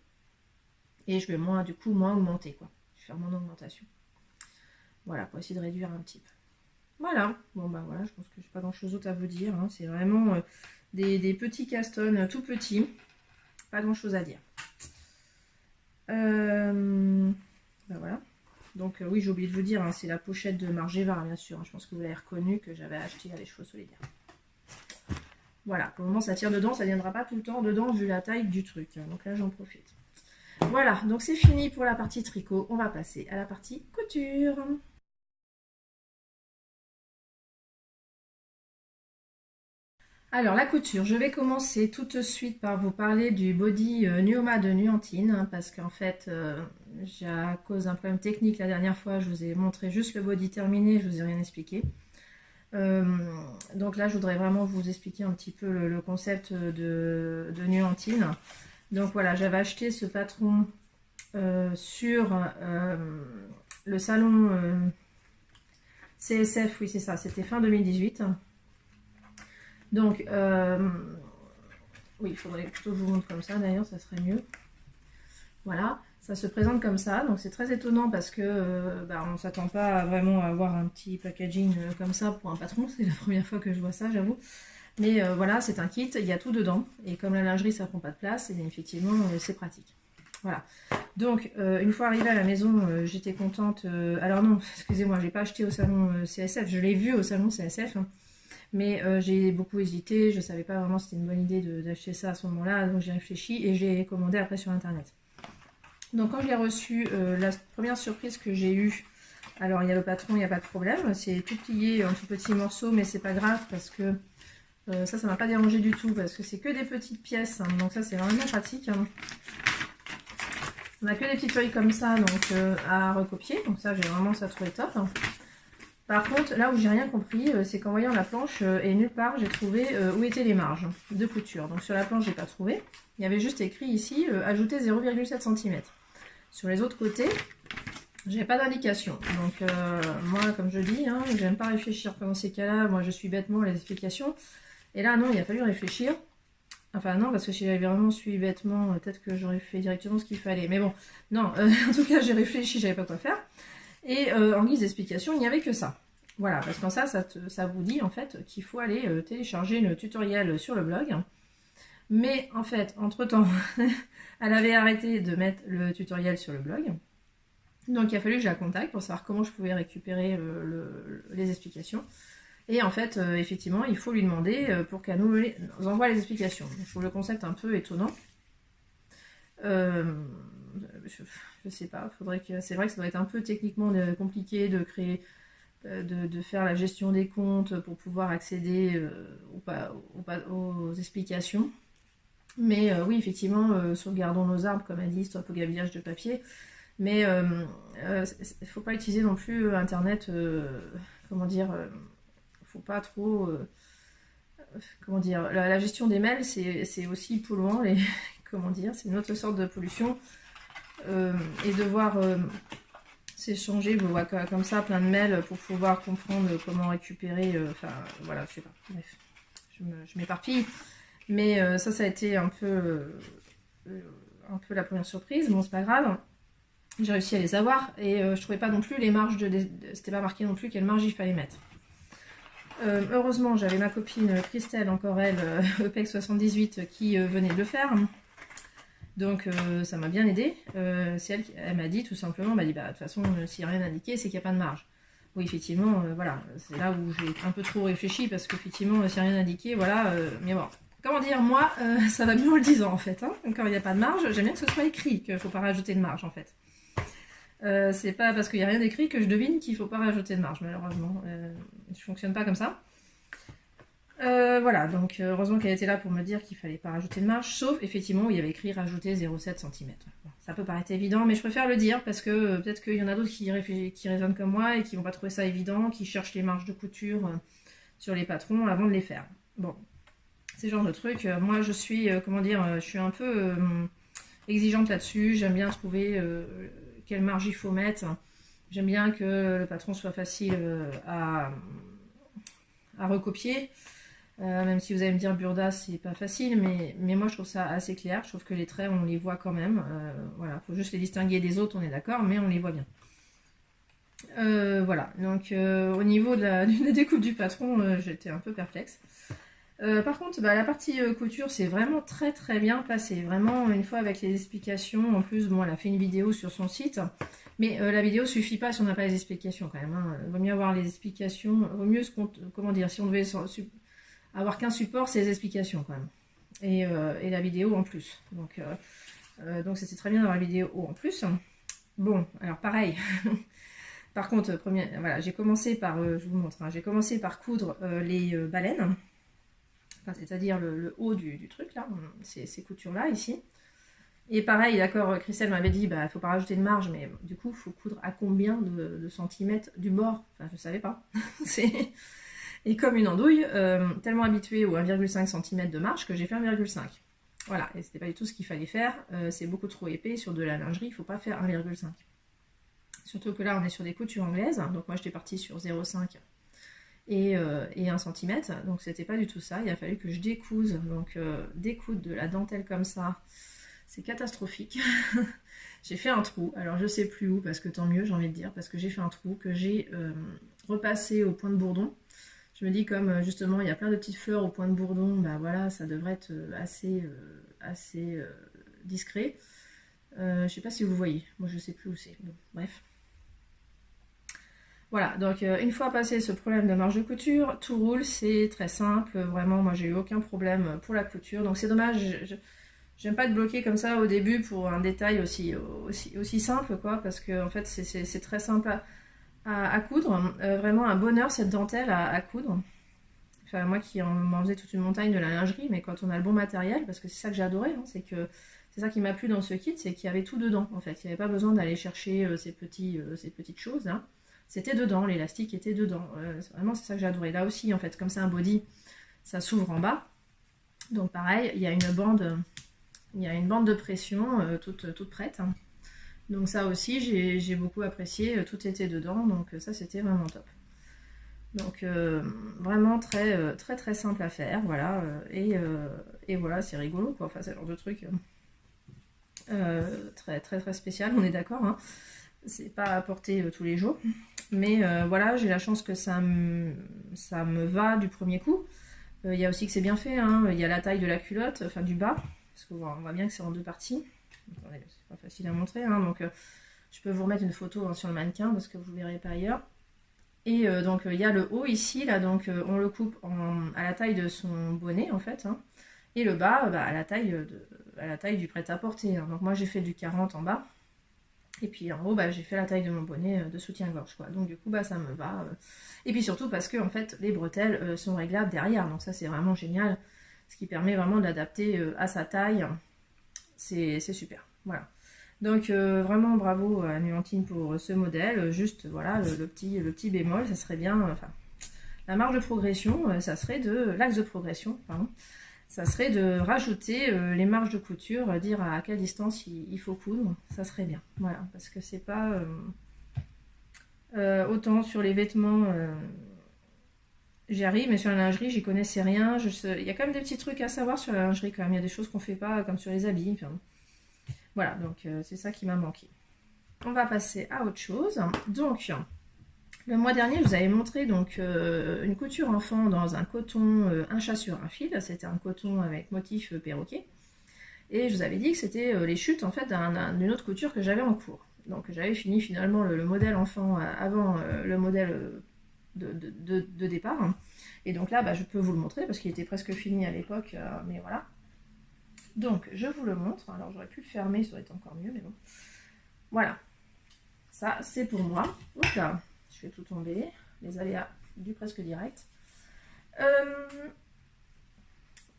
Et je vais du coup moins augmenter quoi. Je vais faire mon augmentation. Voilà, pour essayer de réduire un petit peu. Voilà, bon bah voilà, je pense que j'ai pas grand chose d'autre à vous dire. Hein. C'est vraiment des petits castones tout petits. Pas grand chose à dire. Bah voilà. Donc oui, j'ai oublié de vous dire, hein, c'est la pochette de Margévar, bien sûr. Hein. Je pense que vous l'avez reconnu, que j'avais acheté à les chevaux solidaires. Voilà, pour le moment ça tire dedans, ça ne viendra pas tout le temps dedans vu la taille du truc. Hein. Donc là j'en profite. Voilà, donc c'est fini pour la partie tricot. On va passer à la partie couture. Alors la couture, je vais commencer tout de suite par vous parler du body Nuoma de Nuantine, hein, parce qu'en fait, à cause d'un problème technique la dernière fois, je vous ai montré juste le body terminé, je vous ai rien expliqué. Donc là, je voudrais vraiment vous expliquer un petit peu le concept de Nuantine. Donc voilà, j'avais acheté ce patron sur le salon CSF, oui c'est ça, c'était fin 2018. Donc, oui, il faudrait plutôt que je vous montre comme ça, d'ailleurs, ça serait mieux. Voilà, ça se présente comme ça, donc c'est très étonnant parce que on ne s'attend pas vraiment à avoir un petit packaging comme ça pour un patron, c'est la première fois que je vois ça, j'avoue. Mais voilà, c'est un kit, il y a tout dedans, et comme la lingerie ça prend pas de place, et bien effectivement c'est pratique. Voilà, donc une fois arrivée à la maison, j'étais contente, alors non, excusez-moi, j'ai pas acheté au salon CSF, je l'ai vu au salon CSF, hein. Mais j'ai beaucoup hésité, je ne savais pas vraiment si c'était une bonne idée d'acheter ça à ce moment-là, donc j'ai réfléchi et j'ai commandé après sur internet. Donc quand je l'ai reçu, la première surprise que j'ai eue, alors il y a le patron, il n'y a pas de problème, c'est tout plié en tout petits morceaux, mais c'est pas grave parce que ça m'a pas dérangé du tout, parce que c'est que des petites pièces, hein, donc ça c'est vraiment pratique. Hein. On n'a que des petites feuilles comme ça, donc à recopier, donc ça j'ai vraiment ça trouvé top. Hein. Par contre, là où j'ai rien compris, c'est qu'en voyant la planche, et nulle part, j'ai trouvé où étaient les marges de couture. Donc sur la planche, j'ai pas trouvé. Il y avait juste écrit ici, ajouter 0,7 cm. Sur les autres côtés, j'ai pas d'indication. Donc moi, comme je dis, hein, j'aime pas réfléchir dans ces cas-là. Moi, je suis bêtement les explications. Et là, non, il a fallu réfléchir. Enfin non, parce que si j'avais vraiment suivi bêtement, peut-être que j'aurais fait directement ce qu'il fallait. Mais bon, non, en tout cas, j'ai réfléchi, je savais pas quoi faire. Et en guise d'explication, il n'y avait que ça. Voilà, parce qu'en ça vous dit en fait qu'il faut aller télécharger le tutoriel sur le blog. Mais en fait, entre-temps, elle avait arrêté de mettre le tutoriel sur le blog. Donc il a fallu que je la contacte pour savoir comment je pouvais récupérer les explications. Et en fait, effectivement, il faut lui demander pour qu'elle nous envoie les explications. Donc, je trouve le concept un peu étonnant. Je sais pas, c'est vrai que ça doit être un peu techniquement compliqué de créer, de faire la gestion des comptes pour pouvoir accéder aux explications. Mais oui, effectivement, sauvegardons nos arbres, comme elle dit, stop au gavillage de papier. Mais il faut pas utiliser non plus Internet, comment dire, faut pas trop, comment dire, la gestion des mails, c'est aussi polluant, comment dire, c'est une autre sorte de pollution. Et devoir s'échanger comme ça plein de mails pour pouvoir comprendre comment récupérer, enfin voilà, je sais pas, bref, je m'éparpille, mais ça a été un peu la première surprise. Bon, c'est pas grave, j'ai réussi à les avoir, et je trouvais pas non plus les marges c'était pas marqué non plus quelle marge il fallait mettre. Heureusement, j'avais ma copine Christelle, encore elle, EPEC 78, qui venait de le faire. Donc ça m'a bien aidé. C'est elle, elle m'a dit tout simplement, elle m'a dit bah de toute façon s'il n'y a rien indiqué, c'est qu'il n'y a pas de marge. Oui effectivement, voilà, c'est là où j'ai un peu trop réfléchi parce qu'effectivement s'il n'y a rien indiqué, voilà, mais bon. Comment dire, moi, ça va mieux en le disant en fait. Hein. Quand il n'y a pas de marge, j'aime bien que ce soit écrit qu'il ne faut pas rajouter de marge en fait. C'est pas parce qu'il n'y a rien d'écrit que je devine qu'il ne faut pas rajouter de marge, malheureusement. Je fonctionne pas comme ça. Voilà, donc heureusement qu'elle était là pour me dire qu'il fallait pas rajouter de marge, sauf effectivement où il y avait écrit rajouter 0,7 cm. Bon, ça peut paraître évident, mais je préfère le dire parce que peut-être qu'il y en a d'autres qui raisonnent comme moi et qui vont pas trouver ça évident, qui cherchent les marges de couture sur les patrons avant de les faire. Bon, c'est ce genre de truc. Moi, je suis, comment dire, je suis un peu exigeante là-dessus. J'aime bien trouver quelle marge il faut mettre. J'aime bien que le patron soit facile à recopier. Même si vous allez me dire Burda c'est pas facile, mais moi je trouve ça assez clair. Je trouve que les traits on les voit quand même. Voilà, faut juste les distinguer des autres, on est d'accord, mais on les voit bien. Voilà, donc au niveau de la découpe du patron, j'étais un peu perplexe. Par contre, bah, la partie couture, c'est vraiment très très bien passé. Vraiment, une fois avec les explications, en plus, bon, elle a fait une vidéo sur son site. Mais la vidéo suffit pas si on n'a pas les explications quand même. Hein. Vaut mieux avoir les explications, vaut mieux, comment dire, si on devait avoir qu'un support, c'est les explications quand même. Et la vidéo en plus. Donc c'était très bien d'avoir la vidéo en plus. Bon, alors pareil. Par contre, voilà, j'ai commencé par, je vous montre, hein, j'ai commencé par coudre les baleines. Enfin, c'est-à-dire le haut du truc là, ces coutures-là ici. Et pareil, d'accord, Christelle m'avait dit, bah, faut pas rajouter de marge, mais du coup, il faut coudre à combien de centimètres du bord? Enfin, je savais pas. Et comme une andouille, tellement habituée au 1,5 cm de marge que j'ai fait 1,5. Voilà, et c'était pas du tout ce qu'il fallait faire. C'est beaucoup trop épais sur de la lingerie, il faut pas faire 1,5. Surtout que là, on est sur des coutures anglaises, donc moi j'étais partie sur 0,5 et 1 cm, donc c'était pas du tout ça. Il a fallu que je découse, donc découdre de la dentelle comme ça. C'est catastrophique. J'ai fait un trou, alors je sais plus où, parce que tant mieux, j'ai envie de dire, parce que j'ai fait un trou que j'ai repassé au point de bourdon. Je me dis comme justement il y a plein de petites fleurs au point de bourdon, bah voilà, ça devrait être assez discret. Je sais pas si vous voyez, moi je sais plus où c'est. Bon, bref. Voilà, donc une fois passé ce problème de marge de couture, tout roule, c'est très simple, vraiment, moi j'ai eu aucun problème pour la couture, donc c'est dommage. J'aime pas être bloquée comme ça au début pour un détail aussi simple, quoi, parce que en fait c'est très simple à coudre. Vraiment un bonheur cette dentelle à coudre. Enfin, moi qui m'en faisais toute une montagne de la lingerie, mais quand on a le bon matériel, parce que c'est ça que j'ai adoré, hein, c'est ça qui m'a plu dans ce kit, c'est qu'il y avait tout dedans en fait. Il n'y avait pas besoin d'aller chercher ces petites choses là. C'était dedans, l'élastique était dedans. Vraiment c'est ça que j'ai adoré. Là aussi en fait, comme c'est un body, ça s'ouvre en bas. Donc pareil, il y a une bande. Il y a une bande de pression toute prête. Hein. Donc ça aussi, j'ai beaucoup apprécié. Tout était dedans, donc ça, c'était vraiment top. Donc vraiment très, très, très simple à faire. Voilà. Et voilà, c'est rigolo, quoi. Enfin, c'est le genre de truc très, très, très spécial, on est d'accord. Hein. C'est pas à porter tous les jours. Mais voilà, j'ai la chance que ça me va du premier coup. Il y a aussi que c'est bien fait. Hein. Il y a la taille de la culotte, enfin du bas. Parce qu'on voit bien que c'est en deux parties. Attendez, c'est pas facile à montrer. Hein, donc, je peux vous remettre une photo sur le mannequin parce que vous ne verrez pas ailleurs. Et donc, il y a le haut ici. Là, donc, on le coupe à la taille de son bonnet, en fait. Hein, et le bas, bah, à la taille du prêt-à-porter. Hein. Donc, moi, j'ai fait du 40 en bas. Et puis, en haut, bah, j'ai fait la taille de mon bonnet de soutien-gorge. Donc, du coup, bah, ça me va. Et puis, surtout parce que, en fait, les bretelles sont réglables derrière. Donc, ça, c'est vraiment génial. Ce qui permet vraiment de l'adapter à sa taille. C'est super. Voilà. Donc vraiment bravo à Nuantine pour ce modèle. Juste voilà le petit bémol, ça serait bien. Enfin, la marge de progression, ça serait l'axe de progression, pardon. Ça serait de rajouter les marges de couture, dire à quelle distance il faut coudre. Ça serait bien. Voilà, parce que c'est pas autant sur les vêtements. J'y arrive, mais sur la lingerie, j'y connaissais rien. Il y a quand même des petits trucs à savoir sur la lingerie quand même. Il y a des choses qu'on fait pas, comme sur les habits. Enfin, voilà, donc c'est ça qui m'a manqué. On va passer à autre chose. Donc, Le mois dernier, je vous avais montré donc une couture enfant dans un coton, un chat sur un fil. C'était un coton avec motif perroquet. Et je vous avais dit que c'était les chutes en fait d'une autre couture que j'avais en cours. Donc j'avais fini finalement le modèle enfant avant le modèle de départ. Et donc là, bah, je peux vous le montrer parce qu'il était presque fini à l'époque, mais voilà. Donc je vous le montre. Alors j'aurais pu le fermer, ça aurait été encore mieux, mais bon. Voilà. Ça, c'est pour moi. Oups là, je fais tout tomber. Les aléas du presque direct.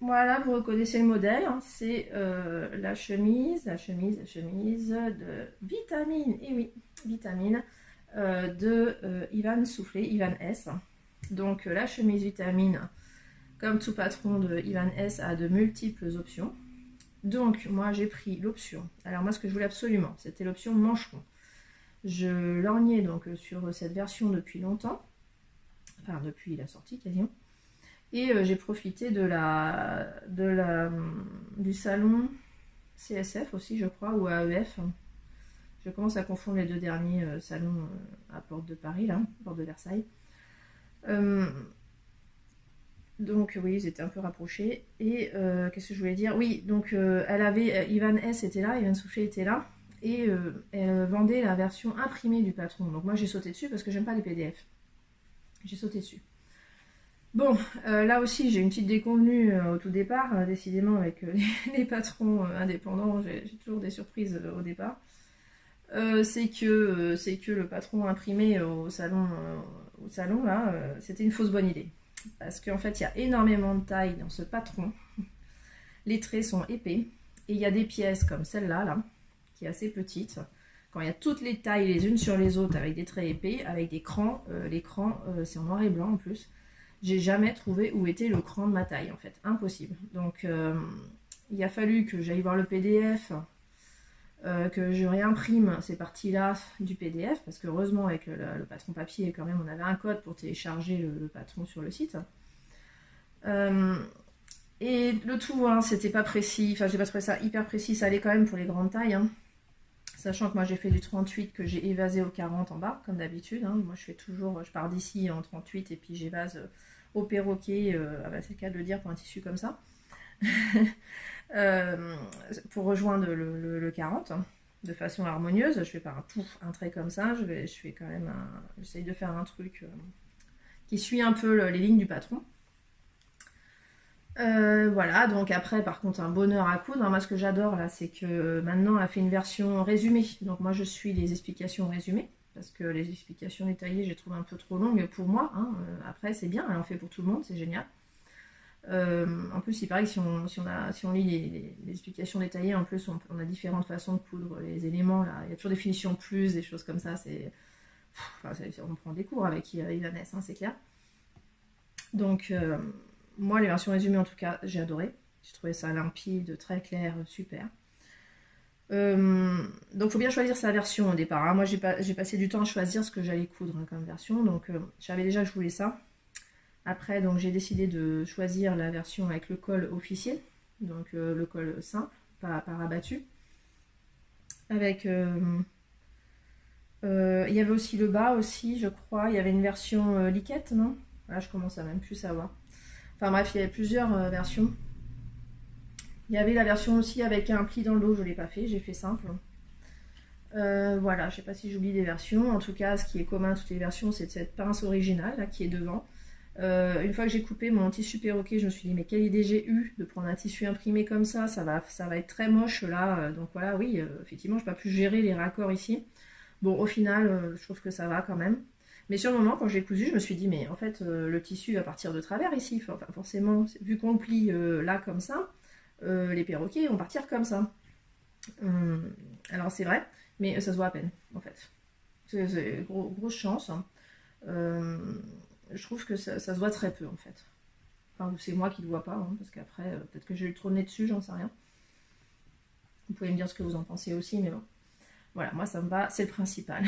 Voilà, vous reconnaissez le modèle. Hein, c'est la chemise de Vitamine. Et oui, Vitamine de Ivan Soufflé, Ivan S. Donc la chemise Vitamine, comme tout patron de Ivan S, a de multiples options. Donc moi j'ai pris l'option. Alors moi ce que je voulais absolument, c'était l'option mancheron. Je lorgnais donc sur cette version depuis longtemps, enfin depuis la sortie quasiment, et j'ai profité du salon CSF aussi je crois, ou AEF. Je commence à confondre les deux derniers salons à Porte de Paris, là, Porte de Versailles. Donc oui, ils étaient un peu rapprochés. Et qu'est-ce que je voulais dire? Oui, donc elle avait, Ivan S était là, Ivan Soufflé était là. Et elle vendait la version imprimée du patron. Donc moi j'ai sauté dessus parce que j'aime pas les PDF. J'ai sauté dessus. Bon, là aussi j'ai une petite déconvenue au tout départ, décidément avec les patrons indépendants, j'ai toujours des surprises au départ. C'est que le patron imprimé au salon là, c'était une fausse bonne idée. Parce qu'en fait il y a énormément de tailles dans ce patron. Les traits sont épais. Et il y a des pièces comme celle-là, là, qui est assez petite. Quand il y a toutes les tailles les unes sur les autres avec des traits épais, avec des crans, les crans c'est en noir et blanc en plus. J'ai jamais trouvé où était le cran de ma taille en fait, impossible. Donc il a fallu que j'aille voir le PDF, que je réimprime ces parties-là du PDF, parce que heureusement avec le patron papier quand même on avait un code pour télécharger le patron sur le site. Et le tout, hein, c'était pas précis, enfin j'ai pas trouvé ça hyper précis, ça allait quand même pour les grandes tailles. Hein. Sachant que moi j'ai fait du 38 que j'ai évasé au 40 en bas, comme d'habitude. Hein. Moi je fais toujours, je pars d'ici en 38 et puis j'évase au perroquet, ah bah c'est le cas de le dire pour un tissu comme ça. Pour rejoindre le 40 hein, de façon harmonieuse, je fais pas un trait comme ça, je fais quand même j'essaye de faire un truc qui suit un peu les lignes du patron. Voilà, donc après par contre un bonheur à coudre. Moi ce que j'adore là c'est que maintenant elle fait une version résumée. Donc moi je suis les explications résumées parce que les explications détaillées je les trouve un peu trop longues pour moi. Hein. Après c'est bien, elle en fait pour tout le monde, c'est génial. En plus il paraît que si on lit les explications détaillées, en plus on a différentes façons de coudre les éléments là. Il y a toujours des finitions plus, des choses comme ça. On prend des cours avec Ivanès, hein, c'est clair. Donc moi, les versions résumées, en tout cas, j'ai adoré. J'ai trouvé ça limpide, très clair, super. Donc, il faut bien choisir sa version au départ. Hein. Moi, j'ai passé du temps à choisir ce que j'allais coudre hein, comme version. Donc, je savais déjà que je voulais ça. Après, donc, j'ai décidé de choisir la version avec le col officiel. Donc, le col simple, pas rabattu. Avec... il y avait aussi le bas aussi, je crois. Il y avait une version liquette, non? Là, je commence à même plus savoir. Enfin bref, il y avait plusieurs versions. Il y avait la version aussi avec un pli dans le dos, je ne l'ai pas fait, j'ai fait simple. Voilà, je ne sais pas si j'oublie des versions. En tout cas, ce qui est commun à toutes les versions, c'est cette pince originale là, qui est devant. Une fois que j'ai coupé mon tissu perroquet, je me suis dit mais quelle idée j'ai eu de prendre un tissu imprimé comme ça va être très moche là. Donc voilà, oui, effectivement, je n'ai pas pu gérer les raccords ici. Bon, au final, je trouve que ça va quand même. Mais sur le moment, quand j'ai cousu, je me suis dit, mais en fait, le tissu va partir de travers ici. Enfin, forcément, vu qu'on le plie là comme ça, les perroquets vont partir comme ça. Alors c'est vrai, mais ça se voit à peine, en fait. C'est grosse chance. Hein. Je trouve que ça se voit très peu, en fait. Enfin, c'est moi qui ne le vois pas, hein, parce qu'après, peut-être que j'ai eu trop de nez dessus, j'en sais rien. Vous pouvez me dire ce que vous en pensez aussi, mais bon. Voilà, moi ça me va, c'est le principal.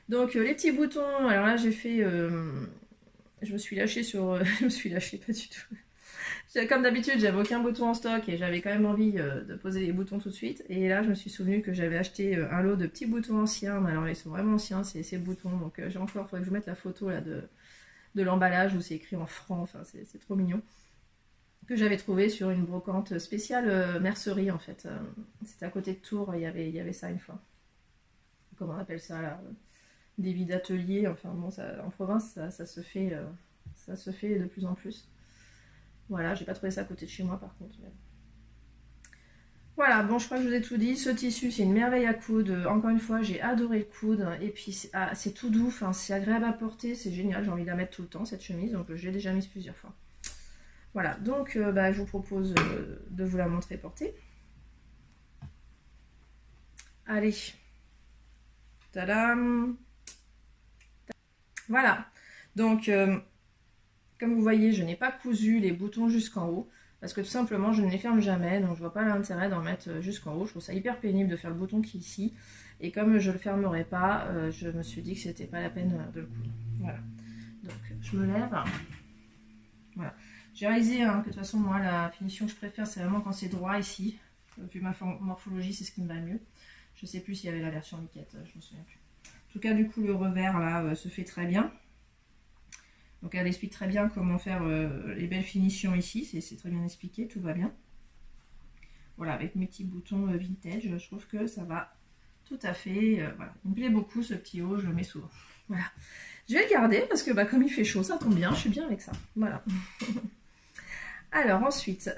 Donc les petits boutons, alors là j'ai fait, je me suis lâchée sur, je me suis lâchée pas du tout. Comme d'habitude, j'avais aucun bouton en stock et j'avais quand même envie de poser les boutons tout de suite. Et là, je me suis souvenu que j'avais acheté un lot de petits boutons anciens. Mais alors, ils sont vraiment anciens, ces boutons. Donc, j'ai encore, il faudrait que je vous mette la photo là, de l'emballage où c'est écrit en francs. Enfin, c'est trop mignon. Que j'avais trouvé sur une brocante spéciale mercerie, en fait. C'était à côté de Tours, il y avait ça une fois. Comment on appelle ça là, des vides ateliers. Enfin, bon, ça, en province, ça se fait de plus en plus. Voilà, j'ai pas trouvé ça à côté de chez moi par contre. Mais... Voilà, bon, je crois que je vous ai tout dit. Ce tissu, c'est une merveille à coudre. Encore une fois, j'ai adoré le coudre. Et puis, c'est tout doux, enfin, c'est agréable à porter, c'est génial. J'ai envie de la mettre tout le temps, cette chemise. Donc, je l'ai déjà mise plusieurs fois. Voilà, donc, je vous propose de vous la montrer portée. Allez. Tadam. Voilà. Donc, comme vous voyez, je n'ai pas cousu les boutons jusqu'en haut. Parce que tout simplement, je ne les ferme jamais. Donc, je vois pas l'intérêt d'en mettre jusqu'en haut. Je trouve ça hyper pénible de faire le bouton qui est ici. Et comme je ne le fermerai pas, je me suis dit que c'était pas la peine de le coudre. Voilà. Donc, je me lève. Voilà. J'ai réalisé hein, que de toute façon, moi, la finition que je préfère, c'est vraiment quand c'est droit ici. Vu ma morphologie, c'est ce qui me va le mieux. Je ne sais plus s'il y avait la version miquette, je ne me souviens plus. En tout cas, du coup, le revers, là, se fait très bien. Donc, elle explique très bien comment faire les belles finitions ici. C'est très bien expliqué, tout va bien. Voilà, avec mes petits boutons vintage, je trouve que ça va tout à fait. Voilà. Il me plaît beaucoup, ce petit haut, je le mets souvent. Voilà. Je vais le garder parce que comme il fait chaud, ça tombe bien, je suis bien avec ça. Voilà. Alors, ensuite...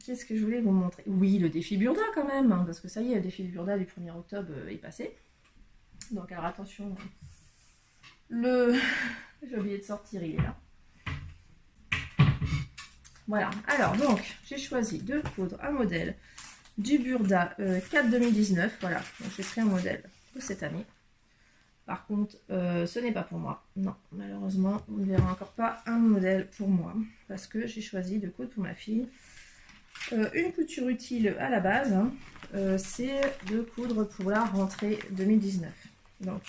qu'est-ce que je voulais vous montrer? Oui, le défi Burda quand même, hein, parce que ça y est, le défi Burda du 1er octobre est passé. Donc alors attention, j'ai oublié de sortir, il est là. Voilà, alors donc, j'ai choisi de coudre un modèle du Burda 4 2019, voilà, donc j'ai pris un modèle de cette année. Par contre, ce n'est pas pour moi, non, malheureusement, vous ne verrez encore pas un modèle pour moi, parce que j'ai choisi de coudre pour ma fille. Une couture utile à la base, hein, c'est de coudre pour la rentrée 2019. Donc,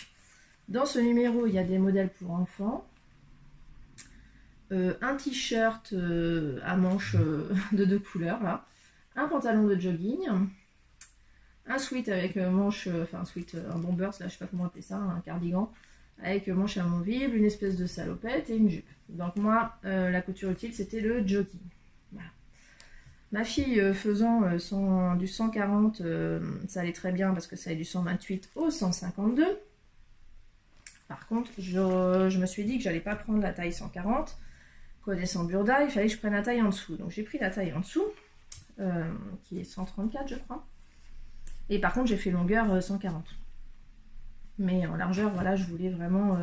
dans ce numéro, il y a des modèles pour enfants, un t-shirt à manches de 2 couleurs, là, un pantalon de jogging, un sweat avec manches, enfin un sweat, un bomber, là, je sais pas comment appeler ça, un cardigan, avec manches amovibles, une espèce de salopette et une jupe. Donc moi, la couture utile, c'était le jogging. Voilà. Ma fille faisant du 140, ça allait très bien parce que ça allait du 128 au 152. Par contre, je me suis dit que j'allais pas prendre la taille 140. Connaissant Burda, il fallait que je prenne la taille en dessous. Donc j'ai pris la taille en dessous, qui est 134 je crois. Et par contre j'ai fait longueur 140. Mais en largeur, voilà, je voulais vraiment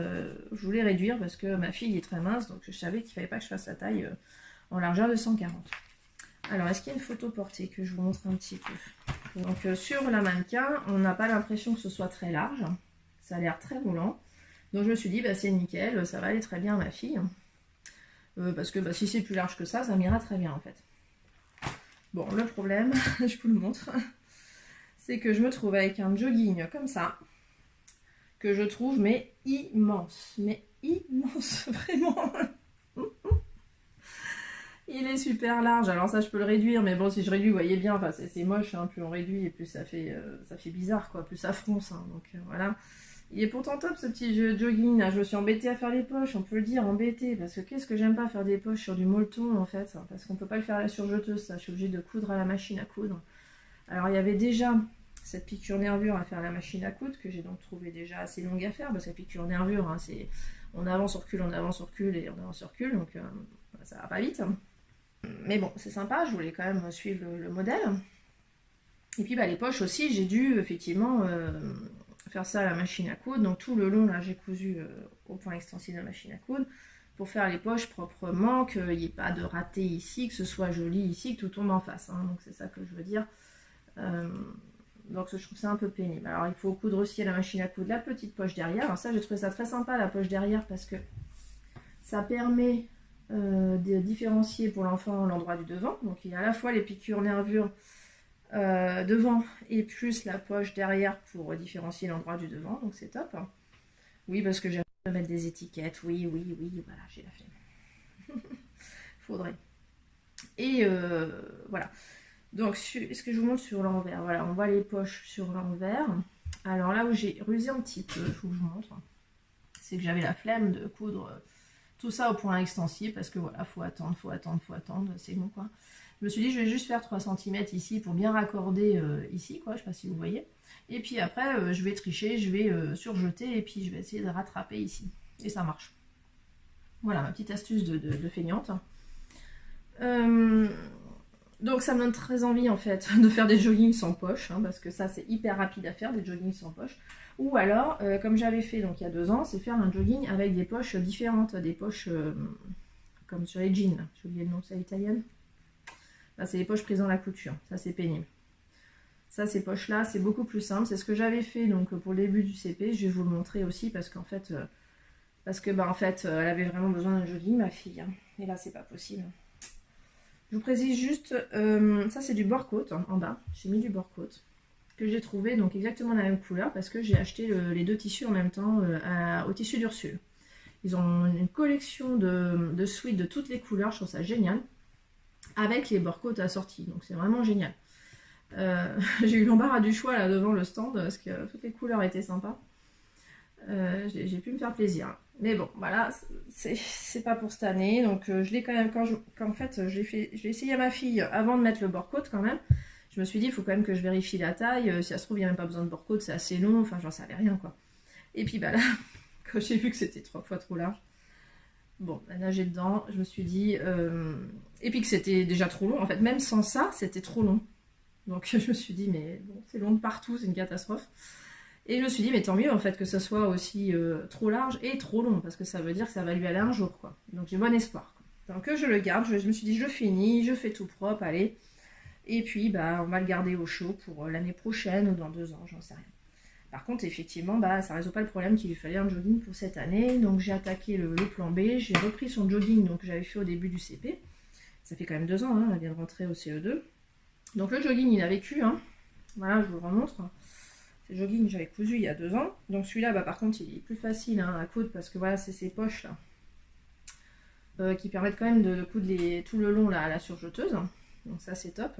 je voulais réduire parce que ma fille est très mince. Donc je savais qu'il fallait pas que je fasse la taille en largeur de 140. Alors, est-ce qu'il y a une photo portée que je vous montre un petit peu? Donc, sur la mannequin, on n'a pas l'impression que ce soit très large. Ça a l'air très roulant. Donc, je me suis dit, bah, c'est nickel, ça va aller très bien à ma fille. Parce que bah, si c'est plus large que ça m'ira très bien, en fait. Bon, le problème, je vous le montre, c'est que je me trouve avec un jogging comme ça, que je trouve, mais immense, vraiment. Il est super large, alors ça je peux le réduire, mais bon si je réduis, vous voyez bien, enfin, c'est moche, hein, plus on réduit et plus ça fait bizarre, quoi, plus ça fronce, hein, donc voilà. Il est pourtant top ce petit jogging, là. Je me suis embêtée à faire les poches, on peut le dire, embêtée, parce que qu'est-ce que j'aime pas faire des poches sur du molleton en fait, hein, parce qu'on peut pas le faire à la surjeteuse, ça, je suis obligée de coudre à la machine à coudre. Alors il y avait déjà cette piqûre nervure à faire à la machine à coudre, que j'ai donc trouvé déjà assez longue à faire, parce que la piqûre nervure, hein, c'est on avance, on recule, et on avance, on recule, donc ça va pas vite. Mais bon, c'est sympa, je voulais quand même suivre le modèle. Et puis bah, les poches aussi, j'ai dû effectivement faire ça à la machine à coudre. Donc tout le long, là, j'ai cousu au point extensible de la machine à coudre pour faire les poches proprement, qu'il n'y ait pas de raté ici, que ce soit joli ici, que tout tombe en face. Hein. Donc c'est ça que je veux dire. Donc je trouve ça un peu pénible. Alors il faut coudre aussi à la machine à coudre la petite poche derrière. Alors ça, j'ai trouvé ça très sympa, la poche derrière, parce que ça permet de différencier pour l'enfant l'endroit du devant. Donc il y a à la fois les piqûres nervures devant et plus la poche derrière pour différencier l'endroit du devant. Donc c'est top. Oui, parce que j'ai envie de mettre des étiquettes. Oui, voilà, j'ai la flemme. faudrait. Et voilà. Donc, est-ce que je vous montre sur l'envers? Voilà, on voit les poches sur l'envers. Alors là où j'ai rusé un petit peu, je vous montre, c'est que j'avais la flemme de coudre tout ça au point extensible parce que voilà, faut attendre, c'est long quoi. Je me suis dit, je vais juste faire 3 cm ici pour bien raccorder ici, quoi, je sais pas si vous voyez. Et puis après, je vais tricher, je vais surjeter et puis je vais essayer de rattraper ici. Et ça marche. Voilà, ma petite astuce de feignante. Donc ça me donne très envie en fait de faire des joggings sans poche, hein, parce que ça c'est hyper rapide à faire, des joggings sans poche. Ou alors, comme j'avais fait donc il y a 2 ans, c'est faire un jogging avec des poches différentes, des poches comme sur les jeans. J'ai oublié le nom, c'est italienne. C'est les poches prises dans la couture, ça c'est pénible. Ça, ces poches-là, c'est beaucoup plus simple. C'est ce que j'avais fait donc pour le début du CP. Je vais vous le montrer aussi parce qu'en fait, elle avait vraiment besoin d'un jogging, ma fille. Hein. Et là, c'est pas possible. Je vous précise juste, ça c'est du bord-côte en bas. J'ai mis du bord-côte que j'ai trouvé donc exactement la même couleur parce que j'ai acheté les 2 tissus en même temps au tissu d'Ursule. Ils ont une collection de suites de toutes les couleurs, je trouve ça génial. Avec les bord-côtes assortis, donc c'est vraiment génial. J'ai eu l'embarras du choix là devant le stand parce que toutes les couleurs étaient sympas. J'ai pu me faire plaisir. Mais bon, voilà, c'est pas pour cette année. Donc je l'ai quand même, en fait, je l'ai essayé à ma fille avant de mettre le bord-côte quand même. Je me suis dit, il faut quand même que je vérifie la taille. Si ça se trouve, il n'y a même pas besoin de bord-côte, c'est assez long. Enfin, j'en savais rien quoi. Et puis bah là, quand j'ai vu que c'était 3 fois trop large, bon, à nager dedans, je me suis dit. Et puis que c'était déjà trop long. En fait, même sans ça, c'était trop long. Donc je me suis dit, mais bon, c'est long de partout, c'est une catastrophe. Et je me suis dit, mais tant mieux en fait que ça soit aussi trop large et trop long, parce que ça veut dire que ça va lui aller un jour, quoi. Donc j'ai bon espoir, quoi. Donc je le garde, je me suis dit, je finis, je fais tout propre, allez. Et puis, bah, on va le garder au chaud pour l'année prochaine ou dans 2 ans, j'en sais rien. Par contre, effectivement, bah, ça ne résout pas le problème qu'il lui fallait un jogging pour cette année. Donc j'ai attaqué le plan B, j'ai repris son jogging donc, que j'avais fait au début du CP. Ça fait quand même 2 ans, hein, elle vient de rentrer au CE2. Donc le jogging, il a vécu, hein. Voilà, je vous le remontre. C'est le jogging que j'avais cousu il y a 2 ans. Donc celui-là, bah, par contre, il est plus facile hein, à coudre parce que voilà, c'est ces poches là qui permettent quand même de coudre tout le long là, à la surjeteuse. Donc ça, c'est top.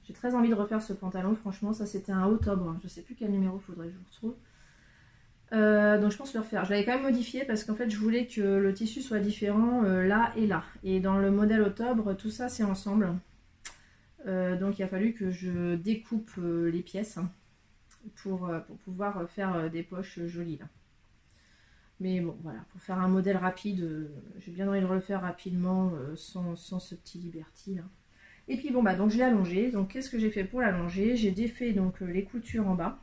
J'ai très envie de refaire ce pantalon, franchement, ça c'était un octobre. Je sais plus quel numéro faudrait que je retrouve. Donc je pense le refaire. Je l'avais quand même modifié parce qu'en fait je voulais que le tissu soit différent là et là. Et dans le modèle octobre, tout ça c'est ensemble. Donc il a fallu que je découpe les pièces hein, pour pouvoir faire des poches jolies là. Mais bon voilà, pour faire un modèle rapide, j'ai bien envie de le refaire rapidement sans ce petit Liberty là. Et puis bon bah donc je l'ai allongé. Donc qu'est-ce que j'ai fait pour l'allonger? J'ai défait donc les coutures en bas.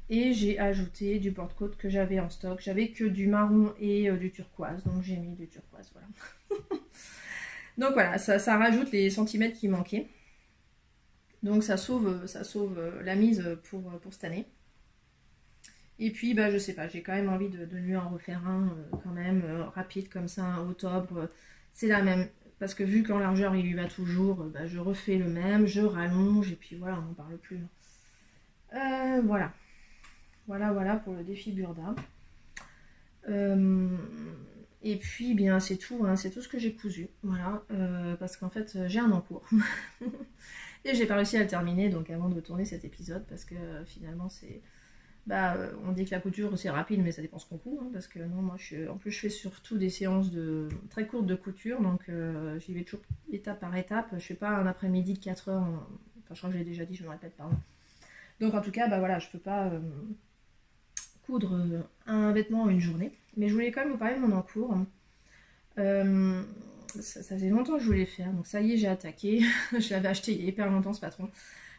Et j'ai ajouté du porte-côte que j'avais en stock. J'avais que du marron et du turquoise. Donc j'ai mis du turquoise, voilà. Donc voilà, ça rajoute les centimètres qui manquaient. Donc ça sauve la mise pour cette année. Et puis bah je sais pas, j'ai quand même envie de lui en refaire un quand même rapide comme ça, un octobre. C'est la même. Parce que vu qu'en largeur il lui va toujours, bah, je refais le même, je rallonge et puis voilà, on n'en parle plus. Voilà. Voilà pour le défi Burda. Et puis bien c'est tout, hein, c'est tout ce que j'ai cousu. Voilà, parce qu'en fait j'ai un en cours. Et j'ai pas réussi à le terminer donc avant de tourner cet épisode parce que finalement c'est. Bah, on dit que la couture c'est rapide mais ça dépend ce qu'on coud hein, parce que non moi en plus je fais surtout des séances très courtes de couture donc j'y vais toujours étape par étape. Je fais pas un après-midi de 4 heures. Enfin je crois que je l'ai déjà dit, je me répète pardon. Donc en tout cas bah voilà je peux pas coudre un vêtement en une journée. Mais je voulais quand même vous parler de mon encours. Ça faisait longtemps que je voulais faire. Donc ça y est, j'ai attaqué. Je l'avais acheté il y a hyper longtemps ce patron.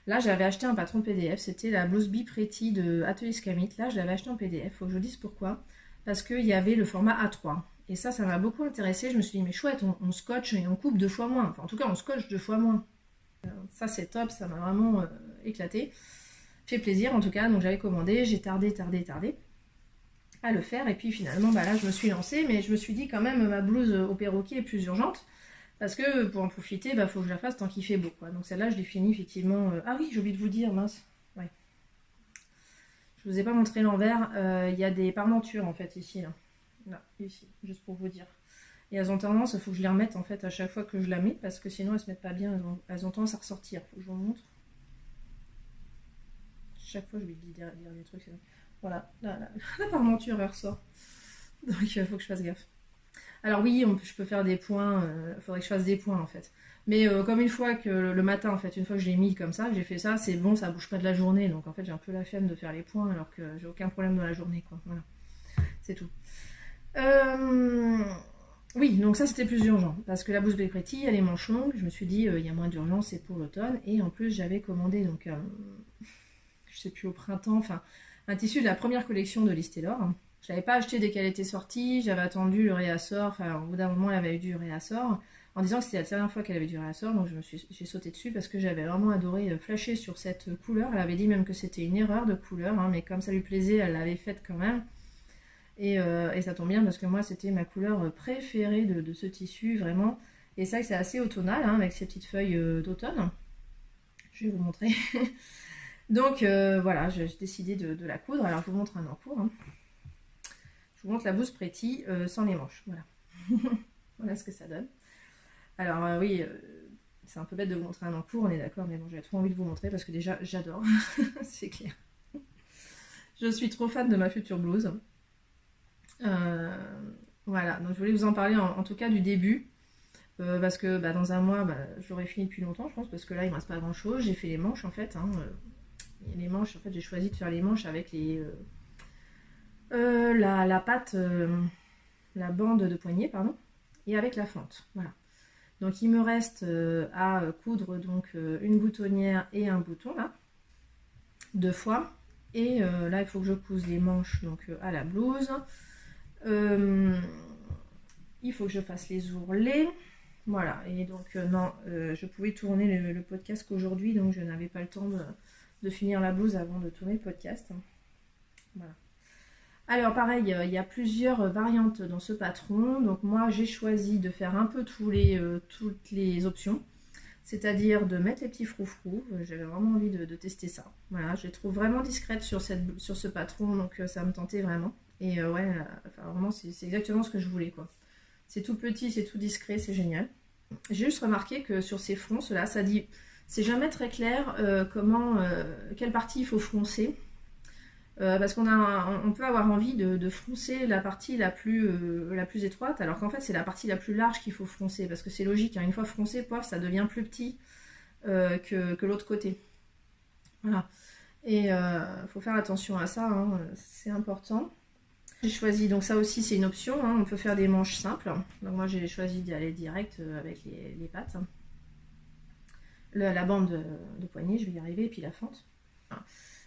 Là, j'avais acheté un patron PDF. C'était la blouse Be Pretty de Atelier Scamit. Là, je l'avais acheté en PDF. Faut que je vous dise pourquoi. Parce qu'il y avait le format A3. Et ça m'a beaucoup intéressé. Je me suis dit, mais chouette, on scotche et on coupe 2 fois moins. Enfin, en tout cas, on scotche 2 fois moins. Ça, c'est top. Ça m'a vraiment éclaté. Fait plaisir en tout cas, donc j'avais commandé, j'ai tardé à le faire et puis finalement bah là je me suis lancée mais je me suis dit quand même ma blouse au perroquet est plus urgente parce que pour en profiter bah faut que je la fasse tant qu'il fait beau quoi. Donc celle-là je l'ai finie effectivement. Ah oui j'ai oublié de vous dire mince, ouais. Je vous ai pas montré l'envers, il y a des parmentures en fait ici là, ici juste pour vous dire. Et elles ont tendance, il faut que je les remette en fait à chaque fois que je la mets, parce que sinon elles se mettent pas bien, elles ont tendance à ressortir. Faut que je vous montre. Chaque fois je lui dis dire des trucs. Voilà, la parmenture elle ressort. Donc il faut que je fasse gaffe. Alors oui, je peux faire des points, il faudrait que je fasse des points en fait. Mais comme une fois que le matin, en fait, une fois que je l'ai mis comme ça, j'ai fait ça, c'est bon, ça bouge pas de la journée. Donc en fait, j'ai un peu la flemme de faire les points alors que j'ai aucun problème dans la journée, quoi. Voilà, c'est tout. Oui, donc ça c'était plus urgent. Parce que la blouse Bay Pretty, elle est manche longue. Je me suis dit, il y a moins d'urgence, c'est pour l'automne. Et en plus, j'avais commandé, donc, je sais plus, au printemps, enfin, un tissu de la première collection de Liz Taylor. Je l'avais pas acheté dès qu'elle était sortie, j'avais attendu le réassort, enfin au bout d'un moment elle avait eu du réassort, en disant que c'était la dernière fois qu'elle avait du réassort, donc j'ai sauté dessus parce que j'avais vraiment adoré flasher sur cette couleur. Elle avait dit même que c'était une erreur de couleur, hein, mais comme ça lui plaisait, elle l'avait faite quand même. Et ça tombe bien parce que moi c'était ma couleur préférée de ce tissu, vraiment. Et ça c'est assez automnal, hein, avec ces petites feuilles d'automne. Je vais vous montrer. Donc voilà, j'ai décidé de la coudre, alors je vous montre un encours. Hein. Je vous montre la blouse Pretty sans les manches. Voilà. Voilà ce que ça donne. Alors oui, c'est un peu bête de vous montrer un encours, on est d'accord, mais bon, j'avais trop envie de vous montrer parce que déjà, j'adore. C'est clair. Je suis trop fan de ma future blouse. Voilà, donc je voulais vous en parler en tout cas du début. Parce que dans un mois, je l'aurais fini depuis longtemps, je pense, parce que là, il ne me reste pas grand-chose. J'ai fait les manches, en fait. Hein, les manches, en fait, j'ai choisi de faire les manches avec les... la patte, la bande de poignet, pardon, et avec la fente. Voilà. Donc il me reste à coudre donc une boutonnière et un bouton là, 2 fois. Et là il faut que je couse les manches donc à la blouse. Il faut que je fasse les ourlets. Voilà, et donc non, je pouvais tourner le podcast qu'aujourd'hui, donc je n'avais pas le temps de finir la blouse avant de tourner le podcast. Voilà. Alors pareil, il y a plusieurs variantes dans ce patron. Donc moi j'ai choisi de faire un peu toutes les options. C'est-à-dire de mettre les petits froufrous. J'avais vraiment envie de tester ça. Voilà, je les trouve vraiment discrètes sur ce patron, donc ça me tentait vraiment. Et ouais, enfin, vraiment c'est exactement ce que je voulais, quoi. C'est tout petit, c'est tout discret, c'est génial. J'ai juste remarqué que sur ces fronces là, ça dit, c'est jamais très clair quelle partie il faut froncer. Parce on peut avoir envie de froncer la partie la plus étroite, alors qu'en fait c'est la partie la plus large qu'il faut froncer, parce que c'est logique, hein, une fois froncé, poif, ça devient plus petit que l'autre côté. Voilà. Et faut faire attention à ça, hein, c'est important. J'ai choisi, donc ça aussi c'est une option, hein, on peut faire des manches simples. Donc moi j'ai choisi d'y aller direct avec les pattes. La bande de poignet, je vais y arriver, et puis la fente. Voilà.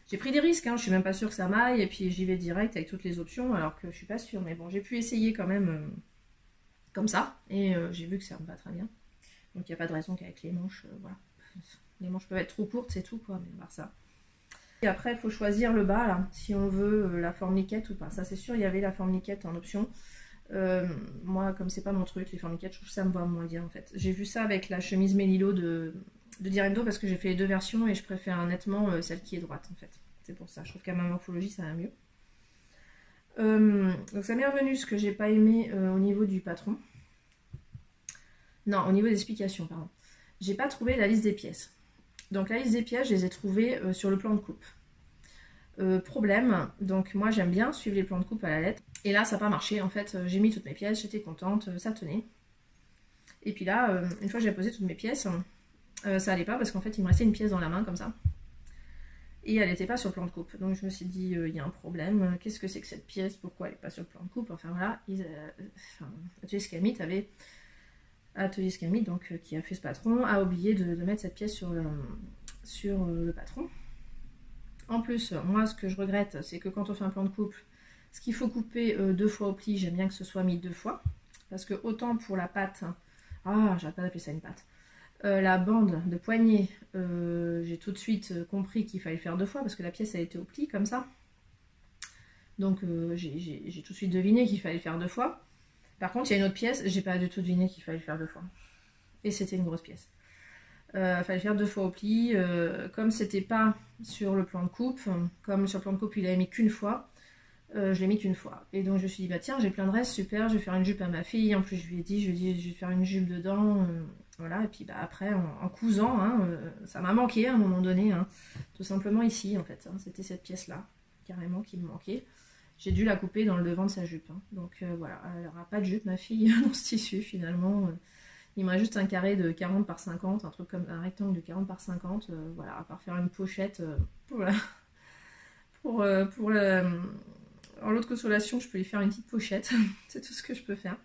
J'ai pris des risques, hein, je suis même pas sûre que ça m'aille, et puis j'y vais direct avec toutes les options, alors que je suis pas sûre. Mais bon, j'ai pu essayer quand même comme ça, et j'ai vu que ça me va très bien. Donc il n'y a pas de raison qu'avec les manches, voilà. Les manches peuvent être trop courtes, c'est tout, quoi, mais on va voir ça. Et après, il faut choisir le bas, là, si on veut la forme liquette ou pas. Ça, c'est sûr, il y avait la forme liquette en option. Moi, comme c'est pas mon truc, les formes liquettes, je trouve que ça me va moins bien, en fait. J'ai vu ça avec la chemise Mélilo de Direndo, parce que j'ai fait les deux versions et je préfère nettement celle qui est droite, en fait. C'est pour ça, je trouve qu'à ma morphologie ça va mieux. Donc ça m'est revenu ce que j'ai pas aimé au niveau du patron. Non, au niveau des explications, pardon. J'ai pas trouvé la liste des pièces. Donc la liste des pièces, je les ai trouvées sur le plan de coupe. Problème, donc moi j'aime bien suivre les plans de coupe à la lettre. Et là ça n'a pas marché, en fait j'ai mis toutes mes pièces, j'étais contente, ça tenait. Et puis là, une fois que j'ai posé toutes mes pièces, ça allait pas parce qu'en fait il me restait une pièce dans la main comme ça. Et elle n'était pas sur le plan de coupe. Donc je me suis dit, il y a un problème, qu'est-ce que c'est que cette pièce, pourquoi elle n'est pas sur le plan de coupe. Enfin voilà, Atelier Scamit donc qui a fait ce patron, a oublié de mettre cette pièce sur le patron. En plus, moi ce que je regrette, c'est que quand on fait un plan de coupe, ce qu'il faut couper 2 fois au pli, j'aime bien que ce soit mis 2 fois. Parce que autant pour la patte, j'arrête pas d'appeler ça une patte, la bande de poignet, j'ai tout de suite compris qu'il fallait le faire 2 fois parce que la pièce a été au pli comme ça. Donc j'ai tout de suite deviné qu'il fallait le faire 2 fois. Par contre, il y a une autre pièce, j'ai pas du tout deviné qu'il fallait le faire 2 fois. Et c'était une grosse pièce. Il fallait le faire 2 fois au pli. Comme c'était pas sur le plan de coupe, comme sur le plan de coupe il avait mis qu'une fois, Je l'ai mis qu'une fois. Et donc je me suis dit, bah tiens, j'ai plein de restes, super, je vais faire une jupe à ma fille. En plus, je lui ai dit, je vais faire une jupe dedans. Voilà, et puis bah, après, en cousant, hein, ça m'a manqué à un moment donné. Hein, tout simplement ici, en fait. Hein, c'était cette pièce-là, carrément, qui me manquait. J'ai dû la couper dans le devant de sa jupe. Hein. Donc voilà, elle n'aura pas de jupe, ma fille, dans ce tissu, finalement. Il me reste juste un carré de 40 par 50, un truc comme un rectangle de 40 par 50. Voilà, à part faire une pochette. Voilà. Pour le en l'autre consolation, je peux lui faire une petite pochette. C'est tout ce que je peux faire.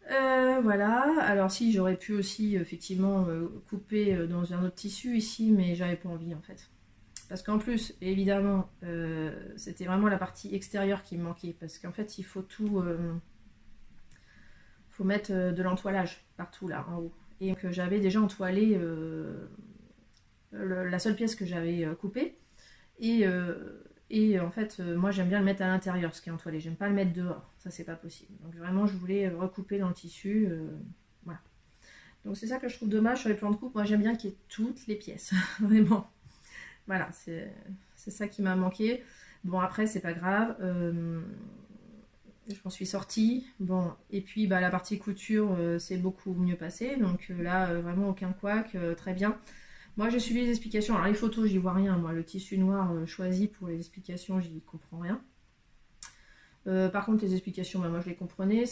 Voilà. Alors si, j'aurais pu aussi effectivement couper dans un autre tissu ici, mais j'avais pas envie en fait. Parce qu'en plus, évidemment, c'était vraiment la partie extérieure qui me manquait. Parce qu'en fait, il faut tout... faut mettre de l'entoilage partout là, en haut. Et donc j'avais déjà entoilé la seule pièce que j'avais coupée. Et en fait, moi j'aime bien le mettre à l'intérieur, ce qui est entoilé. J'aime pas le mettre dehors, ça c'est pas possible. Donc vraiment, je voulais recouper dans le tissu. Voilà. Donc c'est ça que je trouve dommage sur les plans de coupe. Moi j'aime bien qu'il y ait toutes les pièces, vraiment. Voilà, c'est ça qui m'a manqué. Bon, après, c'est pas grave. Je m'en suis sortie. Bon, et puis bah, la partie couture, c'est beaucoup mieux passé. Donc là, vraiment aucun couac, très bien. Moi, j'ai suivi les explications. Alors, les photos, j'y vois rien. Moi, le tissu noir choisi pour les explications, j'y comprends rien. Par contre, les explications, bah, moi, je les comprenais.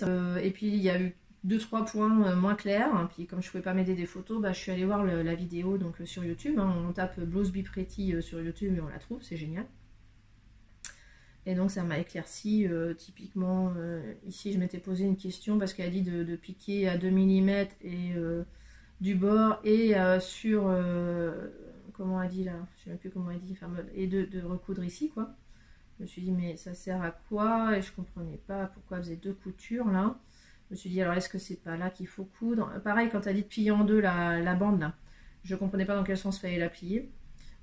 Et puis, il y a eu 2-3 points moins clairs. Hein. Puis, comme je ne pouvais pas m'aider des photos, bah, je suis allée voir la vidéo donc, sur YouTube. Hein. On tape Blouse Be Pretty sur YouTube et on la trouve. C'est génial. Et donc, ça m'a éclairci. Typiquement, ici, je m'étais posé une question parce qu'elle a dit de piquer à 2 mm et... du bord et sur comment elle dit là, je sais même plus comment elle dit, enfin, et de recoudre ici quoi. Je me suis dit mais ça sert à quoi et je comprenais pas pourquoi elle faisait 2 coutures là. Je me suis dit alors est-ce que c'est pas là qu'il faut coudre. Pareil quand elle dit de plier en deux la bande là, je comprenais pas dans quel sens fallait la plier.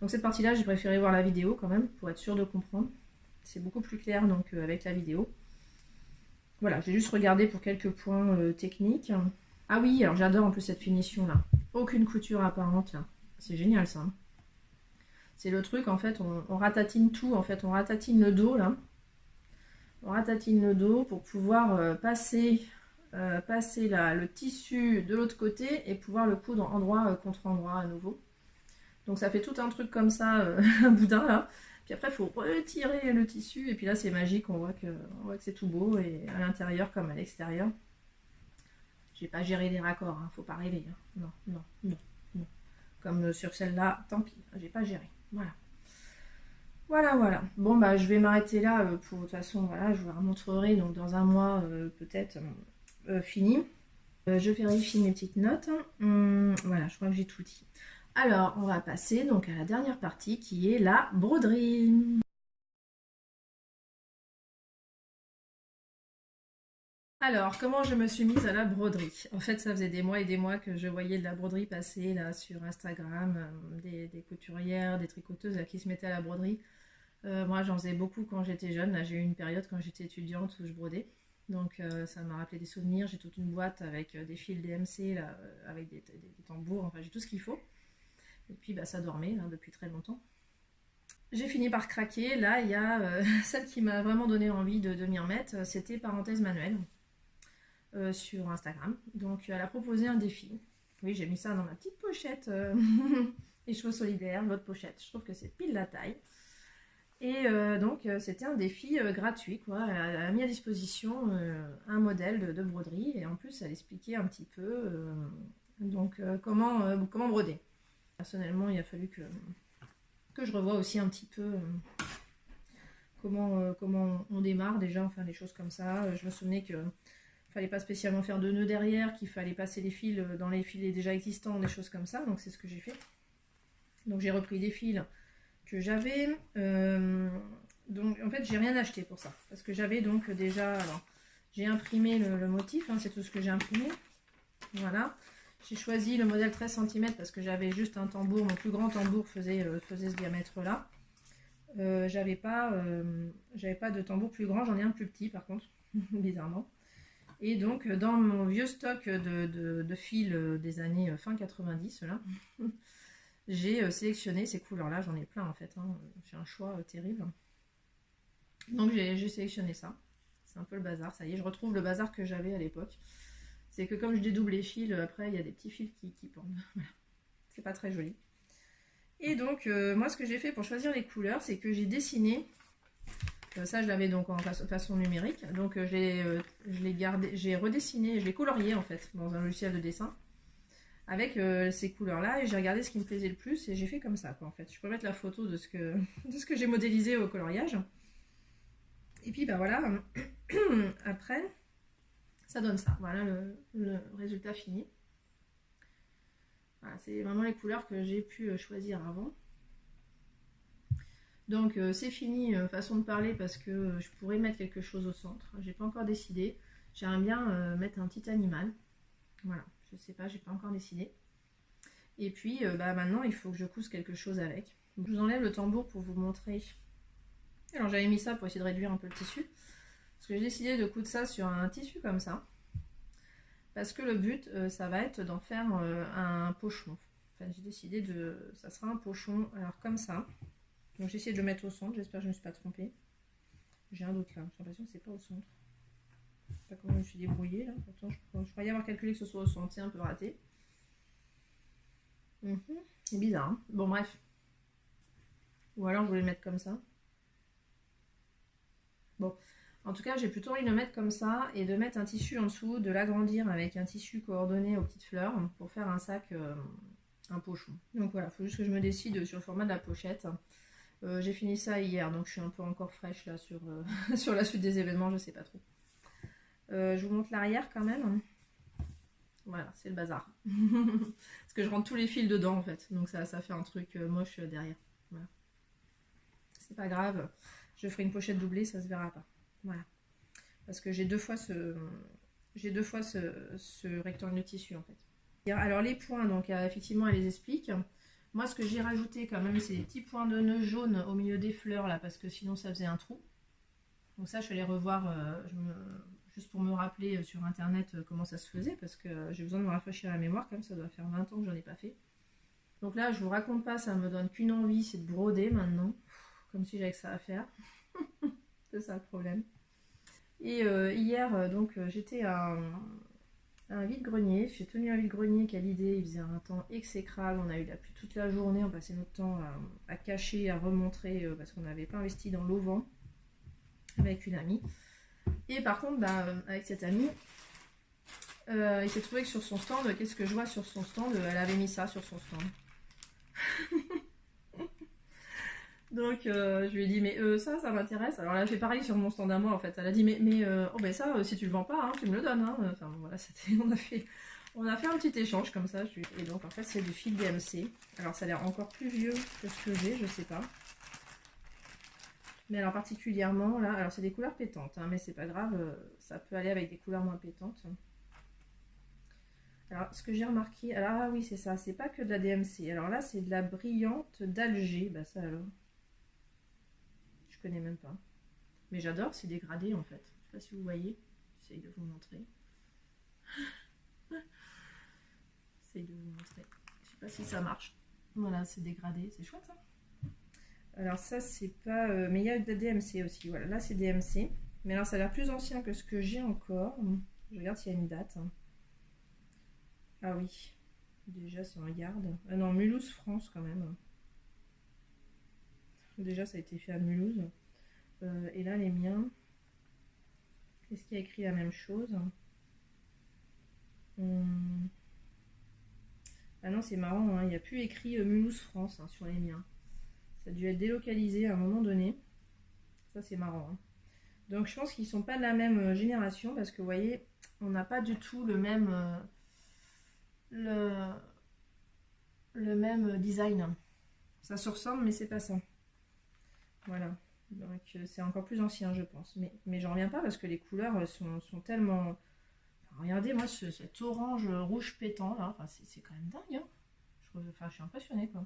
Donc cette partie là j'ai préféré voir la vidéo quand même pour être sûr de comprendre. C'est beaucoup plus clair donc avec la vidéo. Voilà, j'ai juste regardé pour quelques points techniques. Ah oui, alors j'adore en plus cette finition là. Aucune couture apparente là. C'est génial ça. C'est le truc en fait, on ratatine tout en fait. On ratatine le dos là. On ratatine le dos pour pouvoir passer le tissu de l'autre côté et pouvoir le coudre endroit contre endroit à nouveau. Donc ça fait tout un truc comme ça, un boudin là. Puis après il faut retirer le tissu et puis là c'est magique, on voit que c'est tout beau et à l'intérieur comme à l'extérieur. J'ai pas géré les raccords, hein, faut pas rêver. Hein. Non, non, non, non. Comme sur celle-là, tant pis, j'ai pas géré. Voilà. Voilà, voilà. Bon, bah, je vais m'arrêter là. De toute façon, voilà, je vous la remontrerai donc dans un mois, peut-être fini. Je vérifie mes petites notes. Voilà, je crois que j'ai tout dit. Alors, on va passer donc à la dernière partie qui est la broderie. Alors, comment je me suis mise à la broderie? En fait, ça faisait des mois et des mois que je voyais de la broderie passer là sur Instagram, des couturières, des tricoteuses là, qui se mettaient à la broderie. Moi, j'en faisais beaucoup quand j'étais jeune. Là, j'ai eu une période quand j'étais étudiante où je brodais. Donc, ça m'a rappelé des souvenirs. J'ai toute une boîte avec des fils DMC, là, avec des tambours. Enfin, j'ai tout ce qu'il faut. Et puis, bah, ça dormait là, depuis très longtemps. J'ai fini par craquer. Là, il y a celle qui m'a vraiment donné envie de m'y remettre. C'était Parenthèse Manuelle. Sur Instagram. Donc elle a proposé un défi. Oui, j'ai mis ça dans ma petite pochette les cheveux solidaires, votre pochette. Je trouve que c'est pile la taille. Et donc c'était un défi gratuit quoi. Elle a mis à disposition un modèle de broderie et en plus elle expliquait un petit peu comment broder. Personnellement, il a fallu que je revoie aussi un petit peu comment on démarre déjà, enfin des choses comme ça. Je me souvenais que fallait pas spécialement faire de nœuds derrière, qu'il fallait passer les fils dans les filets déjà existants, des choses comme ça. Donc c'est ce que j'ai fait. Donc j'ai repris des fils que j'avais. Donc en fait j'ai rien acheté pour ça. Parce que j'avais donc déjà... Alors j'ai imprimé le motif, hein, c'est tout ce que j'ai imprimé. Voilà. J'ai choisi le modèle 13 cm parce que j'avais juste un tambour. Mon plus grand tambour faisait ce diamètre là. J'avais pas de tambour plus grand, j'en ai un plus petit par contre, bizarrement. Et donc dans mon vieux stock de fils des années fin 90 là, j'ai sélectionné ces couleurs là, j'en ai plein en fait, hein. J'ai un choix terrible. Donc j'ai sélectionné ça. C'est un peu le bazar, ça y est, je retrouve le bazar que j'avais à l'époque. C'est que comme je dédouble les fils, après il y a des petits fils qui pendent. Voilà. C'est pas très joli. Et donc moi ce que j'ai fait pour choisir les couleurs, c'est que j'ai dessiné. Ça je l'avais donc en façon numérique. Donc je l'ai gardé, j'ai redessiné, je l'ai colorié en fait dans un logiciel de dessin avec ces couleurs là et j'ai regardé ce qui me plaisait le plus et j'ai fait comme ça quoi en fait. Je peux mettre la photo de ce que j'ai modélisé au coloriage. Et puis bah voilà, après ça donne ça. Voilà le résultat fini. Voilà, c'est vraiment les couleurs que j'ai pu choisir avant. Donc c'est fini, façon de parler, parce que je pourrais mettre quelque chose au centre. J'ai pas encore décidé. J'aimerais bien mettre un petit animal. Voilà, je sais pas, j'ai pas encore décidé. Et puis bah, maintenant il faut que je couse quelque chose avec. Donc, je vous enlève le tambour pour vous montrer. Alors j'avais mis ça pour essayer de réduire un peu le tissu. Parce que j'ai décidé de coudre ça sur un tissu comme ça. Parce que le but, ça va être d'en faire un pochon. Enfin, j'ai décidé de... Ça sera un pochon, alors comme ça. Donc j'ai essayé de le mettre au centre, j'espère que je ne me suis pas trompée. J'ai un doute là, j'ai l'impression que c'est pas au centre. Je sais pas comment je me suis débrouillée là. Pourtant, je croyais avoir calculé que ce soit au centre, c'est un peu raté. C'est bizarre, hein. Bon bref. Ou alors je voulais le mettre comme ça. Bon, en tout cas j'ai plutôt envie de le mettre comme ça et de mettre un tissu en dessous, de l'agrandir avec un tissu coordonné aux petites fleurs pour faire un sac, un pochon. Donc voilà, il faut juste que je me décide sur le format de la pochette. J'ai fini ça hier, donc je suis un peu encore fraîche là sur, sur la suite des événements, je sais pas trop. Je vous montre l'arrière quand même. Voilà, c'est le bazar. Parce que je rentre tous les fils dedans en fait, donc ça fait un truc moche derrière. Voilà. C'est pas grave, je ferai une pochette doublée, ça se verra pas. Voilà. Parce que j'ai deux fois ce rectangle de tissu en fait. Alors les points, donc effectivement elle les explique. Moi ce que j'ai rajouté quand même c'est des petits points de nœud jaunes au milieu des fleurs là parce que sinon ça faisait un trou. Donc ça je vais les revoir juste pour me rappeler sur internet comment ça se faisait parce que j'ai besoin de me rafraîchir la mémoire comme ça doit faire 20 ans que j'en ai pas fait. Donc là je vous raconte pas, ça me donne qu'une envie, c'est de broder maintenant. Comme si j'avais que ça à faire. C'est ça le problème. Et hier donc j'étais à un vide-grenier. J'ai tenu un vide-grenier qu'à l'idée, il faisait un temps exécrable. On a eu la pluie toute la journée, on passait notre temps à cacher, à remontrer parce qu'on n'avait pas investi dans l'auvent avec une amie. Et par contre, bah, avec cette amie, il s'est trouvé que sur son stand, qu'est-ce que je vois sur son stand? Elle avait mis ça sur son stand. Donc je lui ai dit mais ça m'intéresse. Alors elle a fait pareil sur mon stand à moi en fait. Elle a dit mais oh ben ça si tu le vends pas hein, tu me le donnes hein. Enfin voilà, c'était on a fait un petit échange comme ça. Et donc en fait c'est du fil DMC. Alors ça a l'air encore plus vieux que ce que j'ai, je sais pas. Mais alors particulièrement là, alors c'est des couleurs pétantes hein, mais c'est pas grave, ça peut aller avec des couleurs moins pétantes. Alors ce que j'ai remarqué, alors ah oui c'est ça, c'est pas que de la DMC. Alors là c'est de la brillante d'Alger, bah ça alors. Je connais même pas. Mais j'adore ces dégradés en fait. Je sais pas si vous voyez. J'essaye de vous montrer. J'essaye de vous montrer. Je sais pas si ça marche. Voilà, c'est dégradé. C'est chouette ça. Alors ça c'est pas... mais il y a de la DMC aussi. Voilà, là c'est DMC. Mais alors ça a l'air plus ancien que ce que j'ai encore. Je regarde s'il y a une date. Ah oui. Déjà si on regarde. Ah non, Mulhouse France quand même. Déjà ça a été fait à Mulhouse. Et là les miens, est-ce qu'il y a écrit la même chose? Ah non c'est marrant, hein, il n'y a plus écrit Mulhouse France hein, sur les miens. Ça a dû être délocalisé à un moment donné. Ça c'est marrant. Hein. Donc je pense qu'ils ne sont pas de la même génération parce que vous voyez, on n'a pas du tout le même le même design. Ça se ressemble mais c'est pas ça. Voilà. Donc c'est encore plus ancien je pense. Mais j'en reviens pas parce que les couleurs sont tellement... Enfin, regardez moi cet orange rouge pétant là, enfin, c'est quand même dingue. Hein. Je suis impressionnée quoi.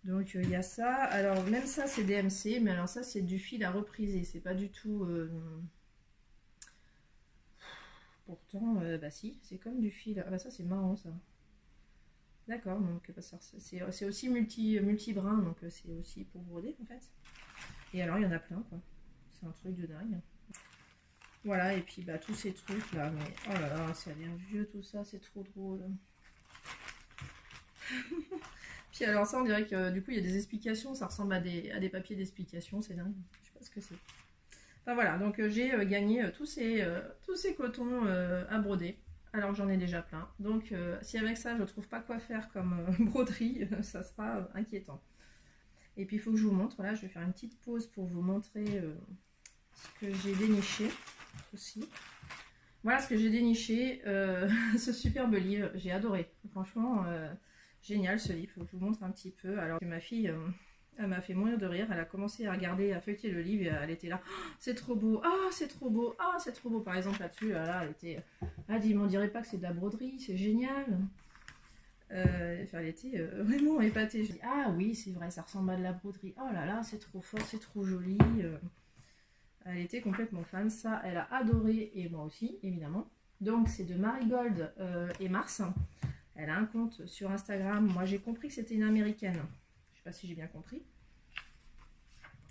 Donc il y a ça. Alors même ça c'est DMC, mais alors ça c'est du fil à repriser. C'est pas du tout... Pourtant, bah si, c'est comme du fil. Ah bah ça c'est marrant ça. D'accord, donc bah, c'est aussi multi-brin, donc c'est aussi pour broder en fait. Et alors il y en a plein quoi. C'est un truc de dingue. Voilà, et puis bah tous ces trucs là, mais oh là là, ça a l'air vieux tout ça, c'est trop drôle. Puis alors ça, on dirait que du coup il y a des explications, ça ressemble à des papiers d'explication, c'est dingue. Je sais pas ce que c'est. Enfin voilà, donc j'ai gagné tous ces cotons à broder. Alors j'en ai déjà plein. Donc si avec ça je trouve pas quoi faire comme broderie, ça sera inquiétant. Et puis il faut que je vous montre, voilà, je vais faire une petite pause pour vous montrer ce que j'ai déniché aussi. Voilà ce que j'ai déniché, ce superbe livre, j'ai adoré. Franchement, génial ce livre, il faut que je vous montre un petit peu. Alors que ma fille, elle m'a fait mourir de rire, elle a commencé à regarder, à feuilleter le livre et elle était là, oh, c'est trop beau, ah c'est trop beau, ah c'est trop beau. Par exemple là-dessus, là, elle dit, on dirait pas que c'est de la broderie, c'est génial. Enfin, elle était vraiment épatée. Je dis, ah oui, c'est vrai, ça ressemble à de la broderie. Oh là là, c'est trop fort, c'est trop joli. Elle était complètement fan. Ça, elle a adoré, et moi aussi, évidemment. Donc, c'est de Marigold et Mars. Elle a un compte sur Instagram. Moi, j'ai compris que c'était une américaine. Je sais pas si j'ai bien compris.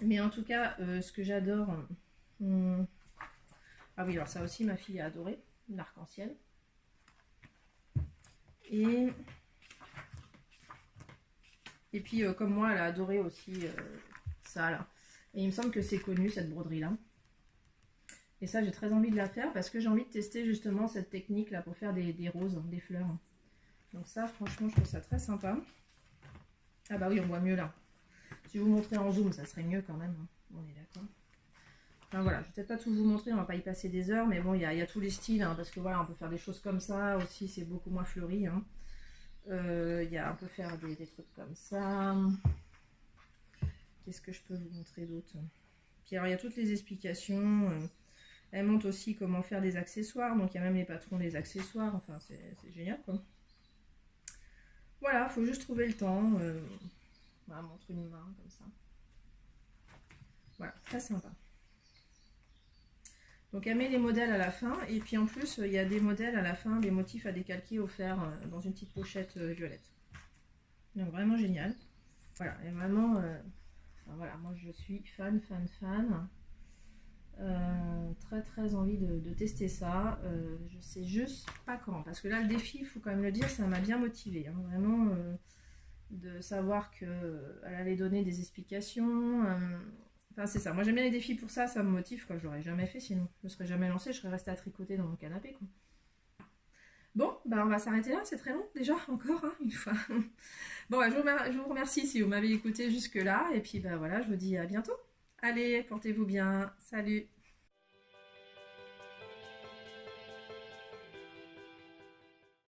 Mais en tout cas, ce que j'adore... Ah oui, alors ça aussi, ma fille a adoré. L'arc-en-ciel. Et puis, comme moi, elle a adoré aussi ça, là. Et il me semble que c'est connu, cette broderie-là. Et ça, j'ai très envie de la faire parce que j'ai envie de tester justement cette technique-là pour faire des roses, des fleurs. Donc ça, franchement, je trouve ça très sympa. Ah bah oui, on voit mieux là. Si je vous montrais en zoom, ça serait mieux quand même. On est d'accord. Enfin voilà, je vais peut-être pas tout vous montrer, on va pas y passer des heures. Mais bon, il y a tous les styles, hein, parce que voilà, on peut faire des choses comme ça aussi, c'est beaucoup moins fleuri. Hein. On peut faire des trucs comme ça. Qu'est-ce que je peux vous montrer d'autre? Puis alors il y a toutes les explications. Elle montre aussi comment faire des accessoires. Donc il y a même les patrons des accessoires. Enfin c'est génial quoi. Voilà, il faut juste trouver le temps. Voilà, montre une main comme ça. Voilà, très sympa. Donc elle met les modèles à la fin. Et puis en plus il y a des modèles à la fin, des motifs à décalquer offerts dans une petite pochette violette. Donc vraiment génial. Voilà, et vraiment... Enfin, voilà, moi je suis fan. Très envie de tester ça. Je sais juste pas quand. Parce que là, le défi, il faut quand même le dire, ça m'a bien motivé. Hein, vraiment, de savoir qu'elle allait donner des explications. Enfin, c'est ça. Moi, j'aime bien les défis pour ça. Ça me motive. Quoi. Je l'aurais jamais fait sinon. Je ne serais jamais lancée. Je serais restée à tricoter dans mon canapé. Quoi. Bon, bah on va s'arrêter là, c'est très long déjà, encore une fois. Bon, bah, je vous remercie si vous m'avez écouté jusque là, et puis bah voilà, je vous dis à bientôt. Allez, portez-vous bien, salut!